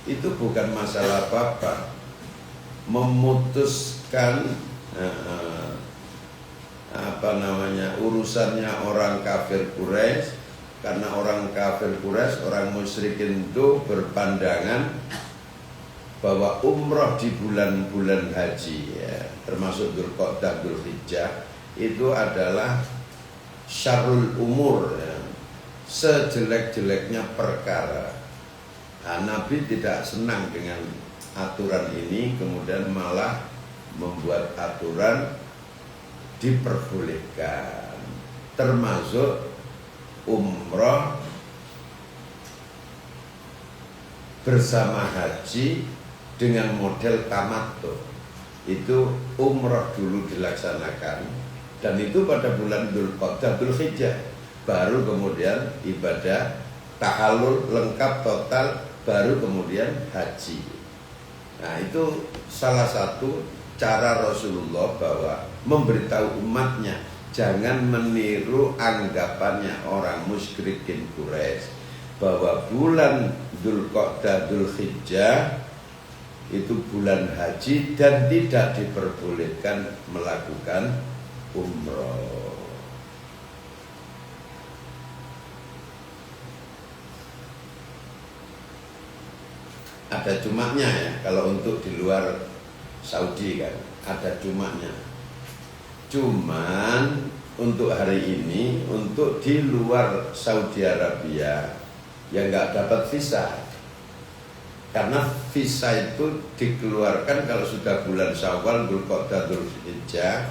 Itu bukan masalah apa-apa. Memutuskan urusannya orang kafir Quraisy, karena orang kafir Quraisy, orang musyrikin itu berpandangan bahwa umrah di bulan-bulan haji ya, termasuk Dzulqa'dah, Dzulhijjah itu adalah syarrul umur ya, sejelek-jeleknya perkara. Nah, Nabi tidak senang dengan aturan ini, kemudian malah membuat aturan diperbolehkan, termasuk umrah bersama haji dengan model tamattu. itu umroh dulu dilaksanakan, dan itu pada bulan Dzulqa'dah Dzulhijjah, baru kemudian ibadah tahallul lengkap total, baru kemudian haji. Nah, itu salah satu cara Rasulullah bahwa memberitahu umatnya jangan meniru anggapannya orang musyrikin Quraisy bahwa bulan Dzulqa'dah Dzulhijjah itu bulan haji dan tidak diperbolehkan melakukan umroh. Ada jumaknya ya, kalau untuk di luar Saudi kan ada jumaknya. Cuman untuk hari ini, untuk di luar Saudi Arabia yang nggak dapat visa, karena visa itu dikeluarkan kalau sudah bulan Syawal, Dzulqa'dah, Dzulhijjah,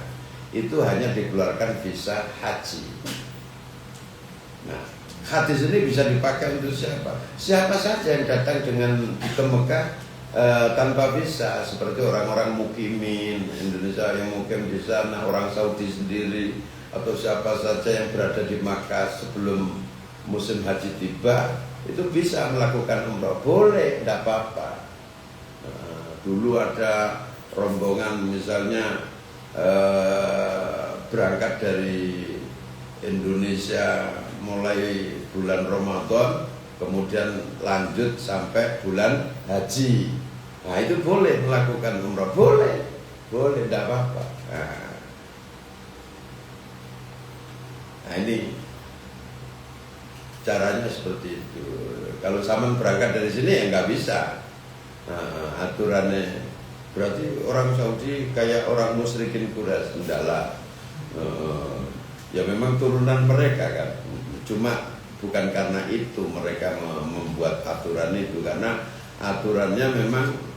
itu hanya dikeluarkan visa haji. Nah, hadis ini bisa dipakai untuk siapa? Siapa saja yang datang dengan ke Mekah tanpa visa, seperti orang-orang mukimin Indonesia yang mukim di sana, orang Saudi sendiri, atau siapa saja yang berada di Makkah sebelum musim haji tiba, itu bisa melakukan umroh, boleh, tidak apa-apa. Dulu ada rombongan misalnya berangkat dari Indonesia mulai bulan Ramadan, kemudian lanjut sampai bulan haji. Nah, itu boleh melakukan umroh, boleh, tidak apa-apa. Nah, ini caranya seperti itu. Kalau zaman berangkat dari sini ya nggak bisa. Aturannya berarti orang Saudi kayak orang musyrikin Quraisy, enggaklah. Ya memang turunan mereka kan. Cuma bukan karena itu mereka membuat aturan itu, karena aturannya memang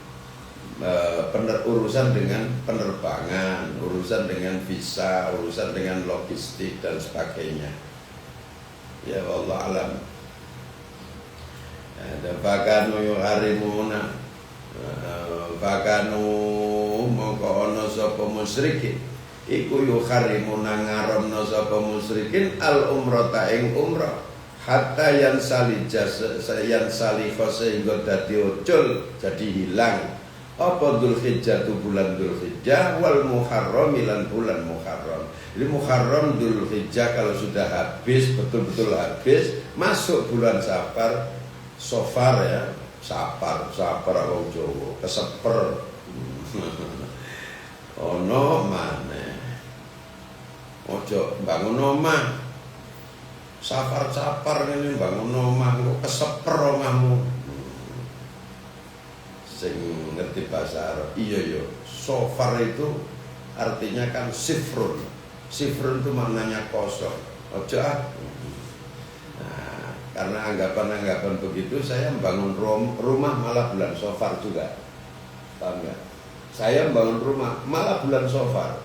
urusan dengan penerbangan, urusan dengan visa, urusan dengan logistik dan sebagainya. Ya Allah alam. Ada fakanu yuharimuna, fakanu mongko ana sapa musyrikin iku yuharimuna ngaramna sapa musyrikin al umrata ing umrah hatta yang salihah sehingga dadi ucul, jadi hilang apa Dzulhijjah itu bulan Dzulhijjah wal Muharram lan bulan Muharram. Jadi Muharram Dzulhijjah kalau sudah habis, betul-betul habis, masuk bulan Safar ya, Safar wong Jawa keseper. Ono maneh. Ojo bangun omah. Safar ngene bangun omah kok keseper omahmu. Sing ngerti bahasa Arab. Iya. Safar itu artinya kan sifrun. Sifrun itu maknanya kosong. Ojo Nah, karena anggapan-anggapan begitu, saya membangun rumah malah bulan Safar juga. Paham nggak? Saya membangun rumah malah bulan Safar.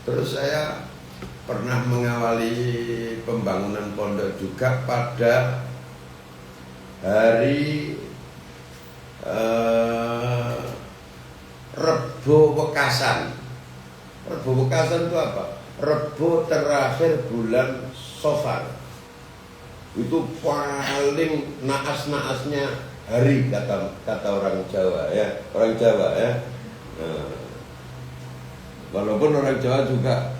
Terus saya pernah mengawali pembangunan pondok juga pada hari Rebo Wekasan. Rebo Wekasan itu apa? Rebo terakhir bulan Safar. Itu paling naas-naasnya hari kata orang Jawa ya. Orang Jawa ya. Walaupun orang Jawa juga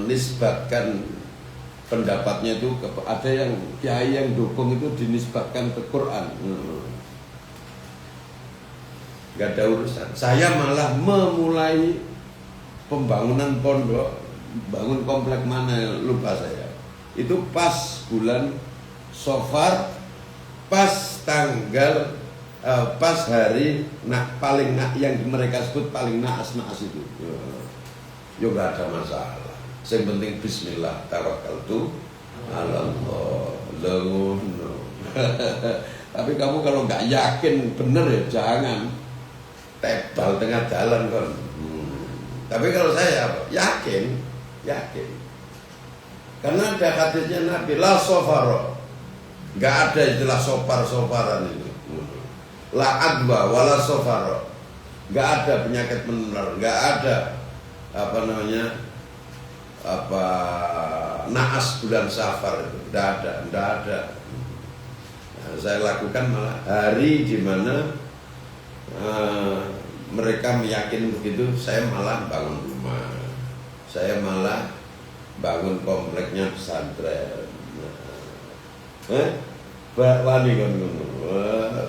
menisbatkan pendapatnya itu ada yang kiai yang dukung itu dinisbatkan ke Quran. Gak ada urusan. Saya malah memulai pembangunan pondok, bangun komplek mana lupa saya. Itu pas bulan Safar, pas tanggal pas hari paling yang mereka sebut paling naas itu. Yo gak ada masalah. Yang penting bismillah tawakkaltu ala Allah. Lengono. Tapi kamu kalau nggak yakin bener ya jangan tebal tengah jalan kan. Tapi kalau saya yakin. Karena ada hadisnya Nabi la safara. Nggak ada istilah sopar-soparan itu. la adwa wala sofaro, nggak ada penyakit menular, nggak ada naas bulan Safar itu, nggak ada. Nah, saya lakukan malah hari di mana mereka meyakini begitu, saya malah bangun rumah, saya malah bangun kompleknya pesantren. Wani kan,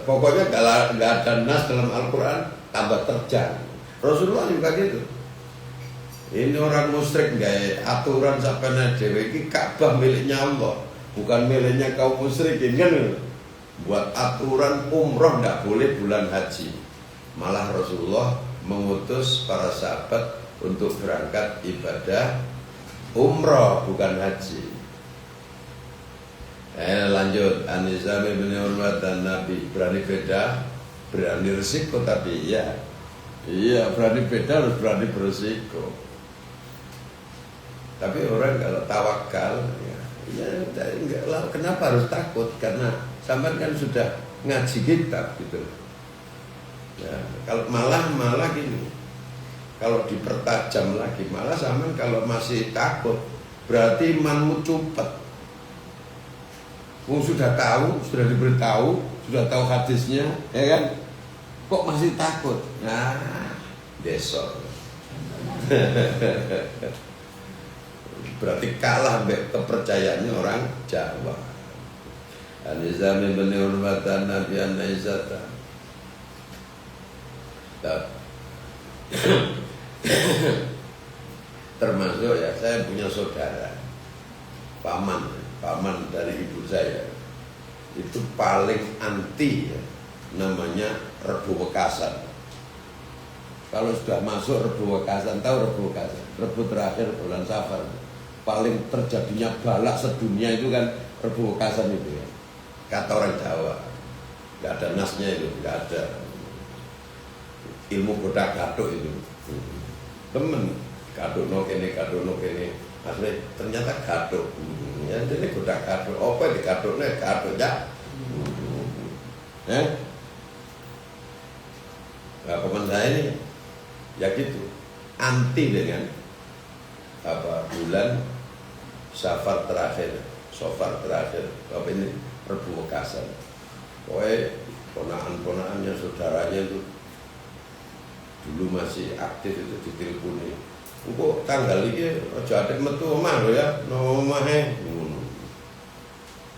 pokoknya nggak ada nas dalam Al-Quran tambah terjang. Rasulullah juga gitu. Ini orang musyrik nggak aturan sampai dewe ini Ka'bah miliknya Allah, bukan miliknya kaum musyrikin kan? Buat aturan umroh nggak boleh bulan haji. Malah Rasulullah mengutus para sahabat untuk berangkat ibadah umroh bukan haji. Lanjut, Anisami bin Urwah dan Nabi berani beda, berani resiko, tapi iya berani beda harus berani berisiko. Tapi orang kalau tawakal, enggak lah, kenapa harus takut? Karena sampean kan sudah ngaji kitab gitu. Ya, kalau malah gini, kalau dipertajam lagi, malah sampean kalau masih takut, berarti imanmu cupet. Sudah tahu, sudah diberitahu, sudah tahu hadisnya, ya kan? Kok masih takut? Nah, besok. Berarti kalah mbek kepercayaannya orang Jawa. Anizami bin Urwatan Nabi An-Naizata. Termasuk ya, saya punya saudara paman dari ibu saya, itu paling anti ya, namanya Rebu Wekasan. Kalau sudah masuk Rebu Wekasan, tahu Rebu Wekasan, Rebu terakhir bulan Safar, paling terjadinya balak sedunia itu kan Rebu Wekasan itu ya, kata orang Jawa. Nggak ada nasnya itu, nggak ada ilmu godak gaduk itu, temen gaduk no kene, asli ternyata gaduk. Ya ini godak gaduk, apa di gaduknya gaduk ya. Nah, teman saya ini ya gitu, anti dengan bulan Safar terakhir, apa ini Rebu Wekasan. Pokoknya ponakan-ponakannya, saudaranya itu dulu masih aktif itu diteleponi. Kok tanggal ini aja ada metu omah lho ya, omahe.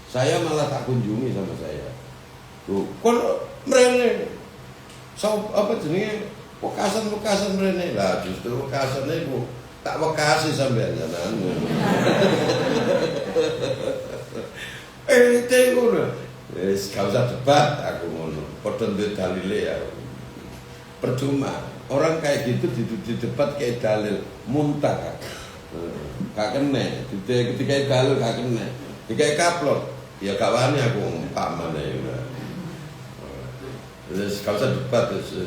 Saya malah tak kunjungi sama saya. Loh, kon mrene. Apa jenenge? Wekasan mrene. Lah justru wekasane iku tak wekasi sampean janan. Ngono. Wis gak usah debat aku ngono. Padha duwe dalile ya. Percuma. Orang kayak gitu di debat kayak dalil muntah gak kena, ketika dalil gak kena, ketika kaplok ya gak wani aku paman ya. Terus gak usah debat terus.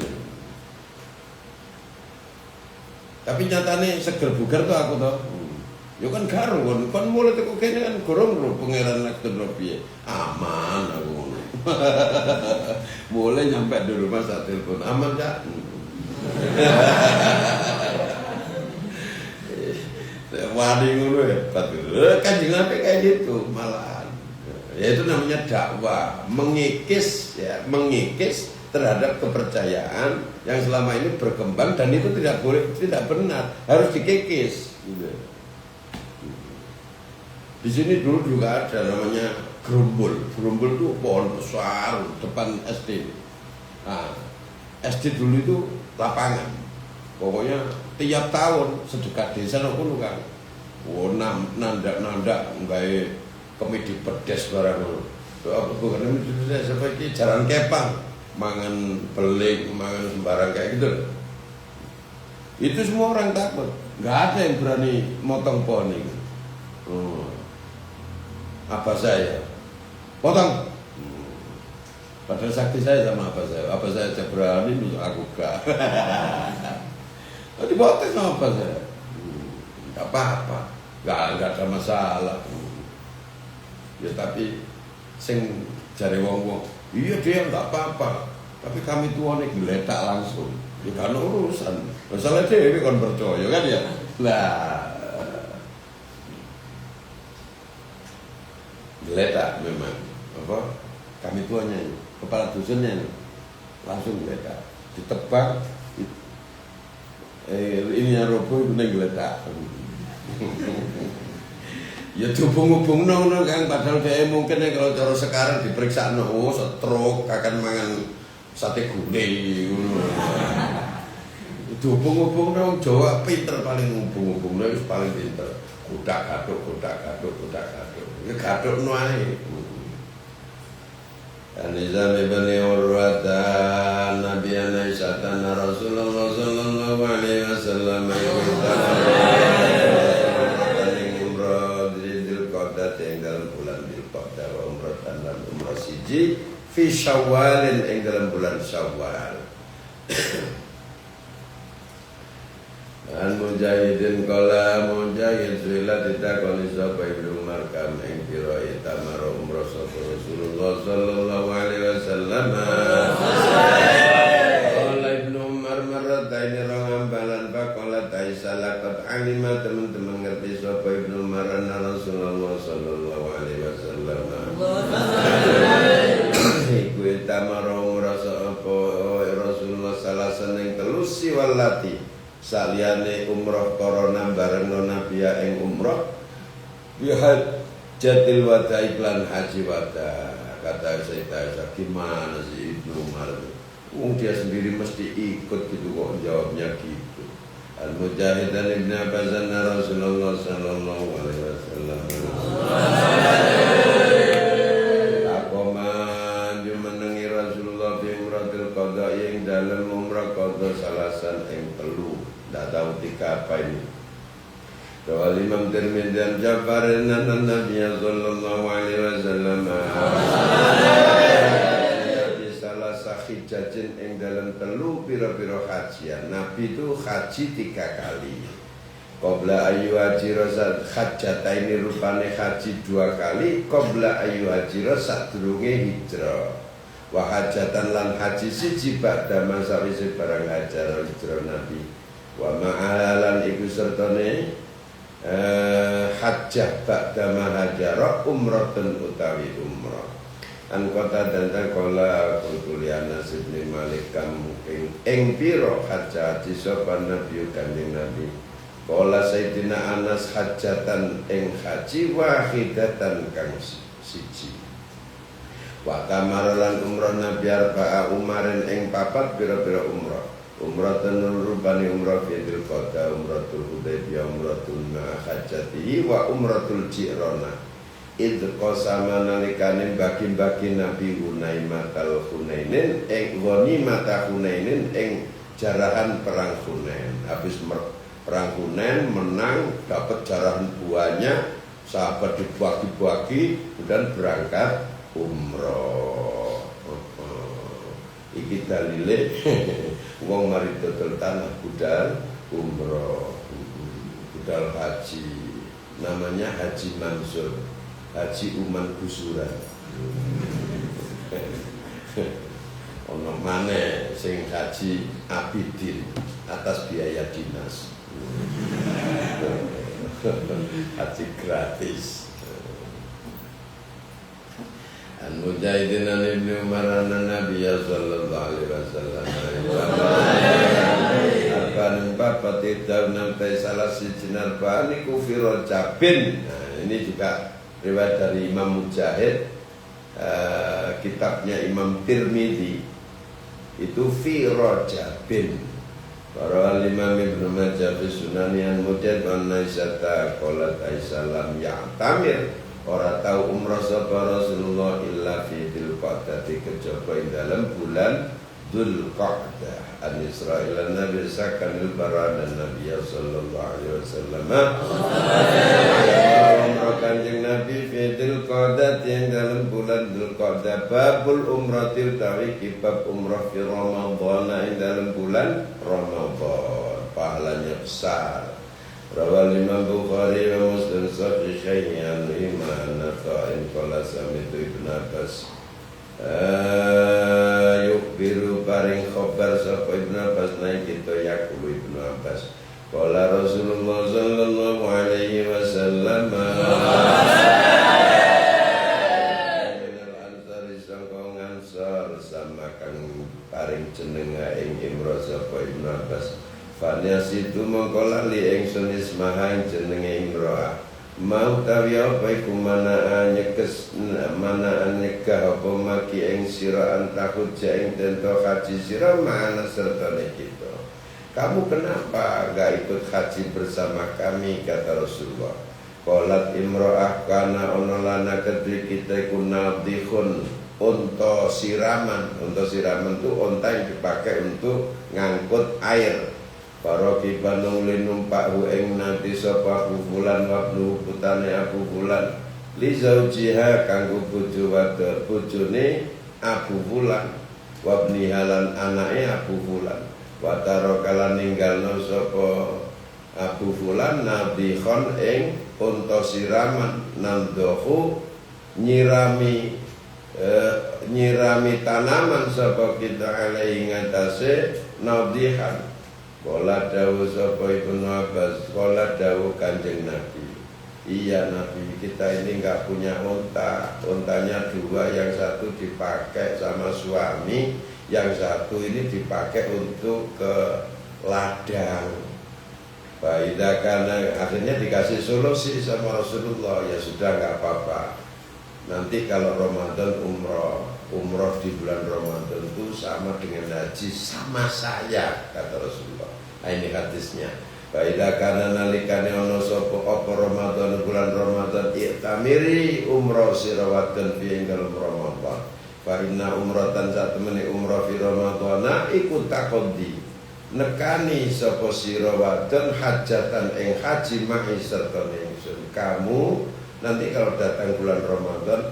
Tapi nyatanya seger bugar tuh aku tuh. Ya kan garu kan mulai tuh kene kan gorong lho pangeran nekton piye. Aman aku. Mulai nyampe di rumah saat telepon, aman gak? Wani ngono ya, Kanjeng Nabi kayak gitu malahan. Ya itu namanya dakwah, mengikis terhadap kepercayaan yang selama ini berkembang, dan itu tidak benar, harus dikikis. Gitu. Di sini dulu juga ada namanya gerumbul itu pohon besar depan SD. Nah, SD dulu itu lapangan, pokoknya tiap tahun sedekah desa nopo kan, nandak nggak komedi pedes barang itu, bukan komedi pedes seperti jalan kepang, mangan beling, mangan sembarang kayak gitu. Itu semua orang takut, nggak ada yang berani motong pohon itu. Apa saya potong? Padahal sakti saya sama apa saya aja berani nusuk aku gak. Dipotong sama apa saya? Gak apa-apa, gak ada masalah. Ya tapi sing jare wong-wong, iya dia gak apa-apa. Tapi kami tuane geletak langsung. Ya kan urusan. Masalah dhewe kon percaya kan ya. Lah geletak memang apa kami tuanya kepala dusunnya langsung geletak ditebak ini yang roboh itu neng geletak ya dihubung-hubung no kan padahal dia mungkin kalau cara sekarang diperiksa no stroke akan mangan sate gulai dihubung-hubung no Jawa pinter paling hubung-hubung no paling pinter kudak kaduk ya kaduk no ae Anizam ibn Urwata Nabiana Isyatana Rasulullah sallallahu alaihi wasallam umrah Dzul Qa'dah yang dalam bulan Dzul Qa'dah wa umrah dan umrah siji fi Syawal yang dalam bulan Syawal. An Mujahidin qala Mujahid suila ditakoni sapa Ibnu Umar kam ing pira itamar umrah sapa Rasulullah sallallahu alaihi wasallam. Qala Ibnu Umar marrataini rambalan faqala taisalakat alima teman-teman ngerti sapa Ibnu Umar anna Rasulullah sallallahu alaihi wasallam. Iku itamar umrah sapa Rasulullah salasan ing telu siwalati saliyane umroh korona bareng Nabi ing umroh bihad jatil wada iklan haji wada. Kata saya gimana sih Ibnu Umar dia sendiri mesti ikut gitu kok jawabnya gitu. Al-Mujahidan Ibn Abbas Rasulullah sallallahu alaihi wasallam takoman jumenengi Rasulullah bi umratil qada yang dalam umrah qada salasan ing telu. Tidak tahu tiga apa ini. Rawal Imam Tirmidzi dan Ja'far an-Nabiy sallallahu alaihi wasallam di salah sahih jajin ing dalam telu pira-pira hajian. Nabi itu haji 3 kali. Qabla ayu hajira hajjataini rupane haji 2 kali. Qabla ayu hajira sadurunge hijrah. Wa hajatan lan haji siji ba'da masawise barang hajar hijrah Nabi. Wa ma'alan iku sertane hajjah ba'da mahajara umratun utawi umrah. An kota dan takola kultuliana Ibnu Malik kam ing pira hajjah sapa Nabi kanjeng Nabi. Kala Sayyidina Anas hajjatan ing haji wahidatan kang siji. Wa tamaralan umrah Nabi arba'a umarin ing papat pira-pira umrah. Umratun rubani umrah Dzul Qa'dah umratul Hudaybiyah umratul hajjati wa umratul Ji'rana. Idh qasama nalikane bagi-bagi Nabi Hunaimatal Hunainin ing ghanimata Hunainin ing jarahan perang Hunain. Habis perang Hunain menang dapat jarahan buahnya, sahabat dibagi-bagi dan berangkat umrah. Iki dalile wong mari dodol tanah budal umrah, budal haji, namanya Haji Mansur, Haji Uman Gusuran. Ono maneh sing Haji Abidin atas biaya dinas. Haji gratis. Al-Mujahidin Ibnu Umar an-Nabiy sallallahu alaihi wasallam Arban papat idam nampai salah siji narban iku fi Rajabin. Nah, ini juga riwayat dari Imam Mujahid, kitabnya Imam Tirmidzi itu fi Rajabin. Para Imam Ibnu Majah fi Sunanian Mujahid wa Naisata qalat Aisyah ya'tamir. Ora tahu umrah sapa Rasulullah illa fi Dzul Qa'dah kejaba ing dalam bulan Dzul Qa'dah. An Israil Nabi sakanil bara dan Nabi sallallahu alaihi wasallam. Umrah kanjeng Nabi fi Dzul Qa'dah yang dalam bulan Dzul Qa'dah. Babul umratil tawi bab umrah fi Ramadan ing dalam bulan Ramadan. Pahalanya besar. Rawal Imam Bukhari wa Muslim sahihaihi an Imam Nafa'in qala sami'tu Ibnu Abbas yukhbiru jenenge imro'ah. Mau tawi apa iku manaan nyegah apa maki ing sira antakut ing tento haji sira mana sertane kita. Kamu kenapa gak ikut haji bersama kami, kata Rasulullah. Qalat imro'ah kana ono lana kedri kita iku nadihun, unta siraman. Unta siraman itu unta yang dipakai untuk ngangkut air. Para kibanung linumpak ing nanti sapa bulan wabnu putane Abu Bulan li zaujiha kanggo bojo wadon bojone Abu Bulan wabni halan anake Abu Bulan wa tarokalan ninggalno sapa Abu Bulan nadihon ing unta siraman nandohu nyirami tanaman sapa kita alai ngatasé nadihan. Qala dawu sapa Ibnu Abbas, qala dawu Kanjeng Nabi. Iya Nabi, kita ini enggak punya unta. Untanya dua, yang satu dipakai sama suami, yang satu ini dipakai untuk ke ladang. Baida karena akhirnya dikasih solusi sama Rasulullah, ya sudah enggak apa-apa. Nanti kalau Ramadan umroh di bulan Ramadan itu sama dengan haji sama saya, kata Rasulullah. Nah, ini hadisnya. Baida kana nalikane ana sapa apa Ramadan bulan Ramadan i'tamiri umroh sirawaten fi dalam Ramadan. Fa inna umratan satemene umroh fi Ramadan iku taqdi. Nekani sapa sirawaten hajatan ing haji ma'i serta ingsun. Kamu nanti kalau datang bulan Ramadan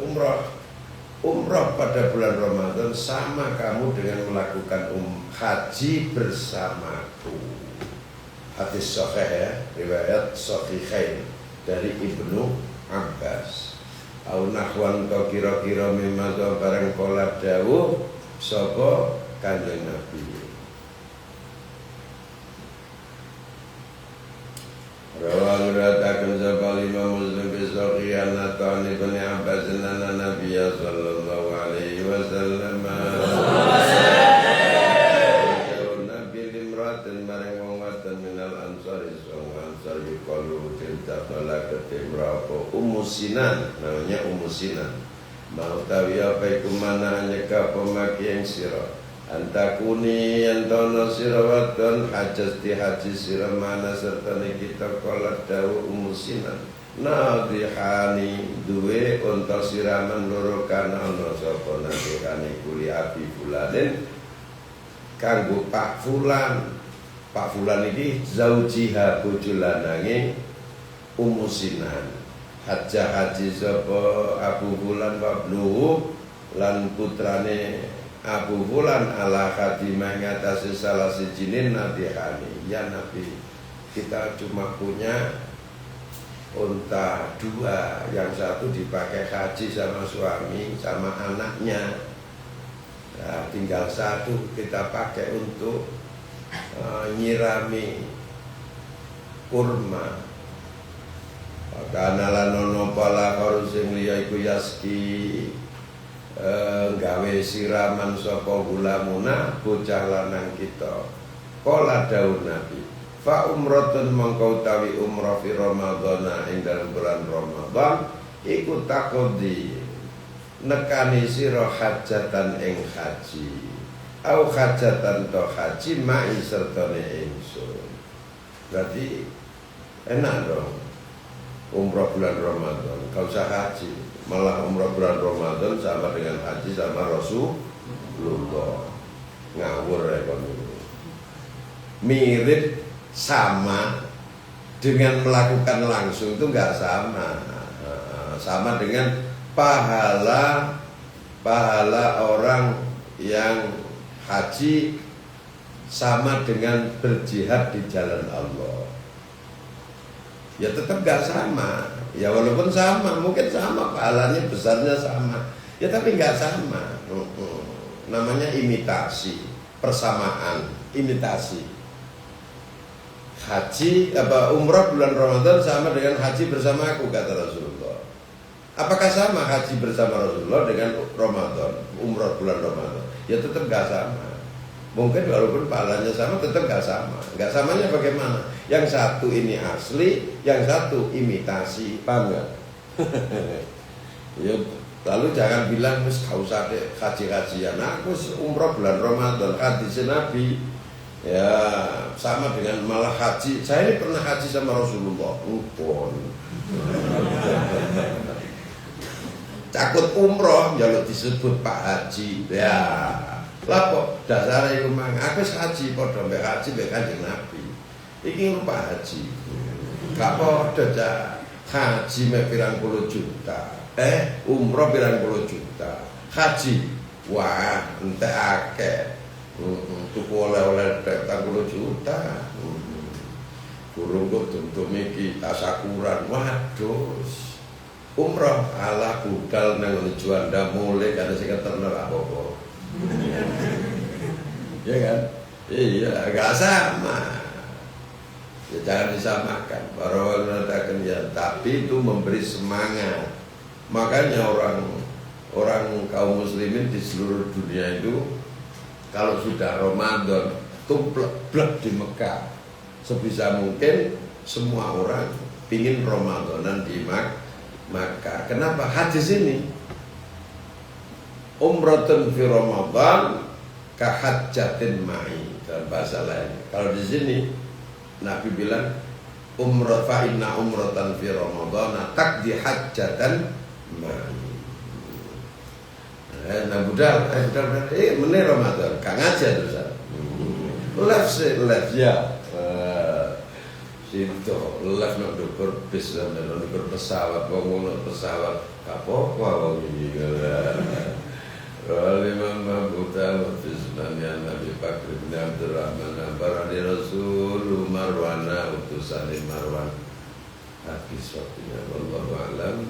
umroh pada bulan Ramadan sama kamu dengan melakukan haji bersamaku. Hadis sahih ya, riwayat sahihain dari Ibnu Abbas. Au nahwan ka kira-kira mimma bareng pola dawuh sapa Kanjeng Nabi. Rawang ratakan sapa Imam Muslim bi sahihan atani Ibnu Abbas anna Nabi sallallahu alaihi wasallam Nabi limratin bareng wong wadon minal ansari sing ansar yuqalu tinta bala ketimra apa Ummu Sinan, namanya Ummu Sinan. Mau tawi apa iku mana nyeka pemaki yang sira antakuni yantono sira wadon hajas di haji sira mana serta kita kala dawu Ummu Sinan nadihani duwe unta siraman loro kana ana sapa nadihani kuli Abi Fulanin kanggo Pak Fulan. Pak Fulan ini zaujiha bojo lanange Ummu Sinan. Haji sapa Abu Fulan wabnuhu lan putrane Abu Fulan ala khadimah ngatasi salah sijinin nadihani. Ya Nabi, kita cuma punya unta dua, yang satu dipakai haji sama suami sama anaknya. Nah, tinggal satu kita pakai untuk nyirami kurma. Karena lanono pala korusing liya iku yaski gawe siraman saka gulamuna bocah lanang kita. Kala dawuh Nabi, fa umratun mangkau tawi umrah fi Ramadhan ing dalam bulan Ramadan iku takodi nekani sira hajatan ing haji au hajatan to haji ma'i sertane ingsun. Berarti enak dong umrah bulan Ramadan, kau usah haji, malah umrah bulan Ramadan sama dengan haji sama Rasulullah. Ngawur ya kamu. Mirip sama dengan melakukan langsung itu enggak sama. Sama dengan pahala orang yang haji sama dengan berjihad di jalan Allah. Ya tetap gak sama. Ya walaupun sama, mungkin sama pahalanya, besarnya sama. Ya tapi gak sama. Namanya imitasi, persamaan, imitasi. Haji umrah bulan Ramadan sama dengan haji bersama aku, kata Rasulullah. Apakah sama haji bersama Rasulullah dengan Ramadan, umrah bulan Ramadan? Ya tetap gak sama. Mungkin walaupun pahalanya sama tetap nggak sama. Nggak samanya bagaimana? Yang satu ini asli, yang satu imitasi, paham nggak? Ya, lalu jangan bilang wis gak usah deh kaji-kajian. Aku umroh bulan Ramadan, hadis Nabi. Ya sama dengan malah haji. Saya ini pernah haji sama Rasulullah. Takut umroh jaluk disebut Pak Haji. Ya. Lah kok dasare iku mang aku haji padha mbek haji mbek Kanjeng Nabi. Iki Pak Haji. Gak padha cak. Haji mek pirang puluh juta. Umroh pirang puluh juta. Haji wah entek akeh. Tuku oleh-oleh 30 juta. Burung kok tentu miki tasakuran. Waduh. Umroh ala budal nang Juanda mulai karena sing keterno apa-apa. Ya kan? Iya, agak sama. Ya jangan disamakan. Para mengatakan ya, tapi itu memberi semangat. Makanya orang kaum muslimin di seluruh dunia itu kalau sudah Ramadan tuh blek di Mekah. Sebisa mungkin semua orang pingin Ramadanan di Mekah. Kenapa? Hadis ini umratun fi Ramadan kahajjatin ma'i dalam bahasa lain. Kalau di sini Nabi bilang umrah fa inna umratan fi Ramadan taqdi hajjatan ma'i. Nah budal meneh Ramadan kang aja terus. Live ya. Situ live nak dukur bis dan dukur pesawat, bangun pesawat apa-apa wong iki. Imam Abu Dawud Fisnanya Nabi Bakr bin Abdurrahman Barani Rasul Marwana utusan Marwan. Habis waktunya. Wallahu a'lam.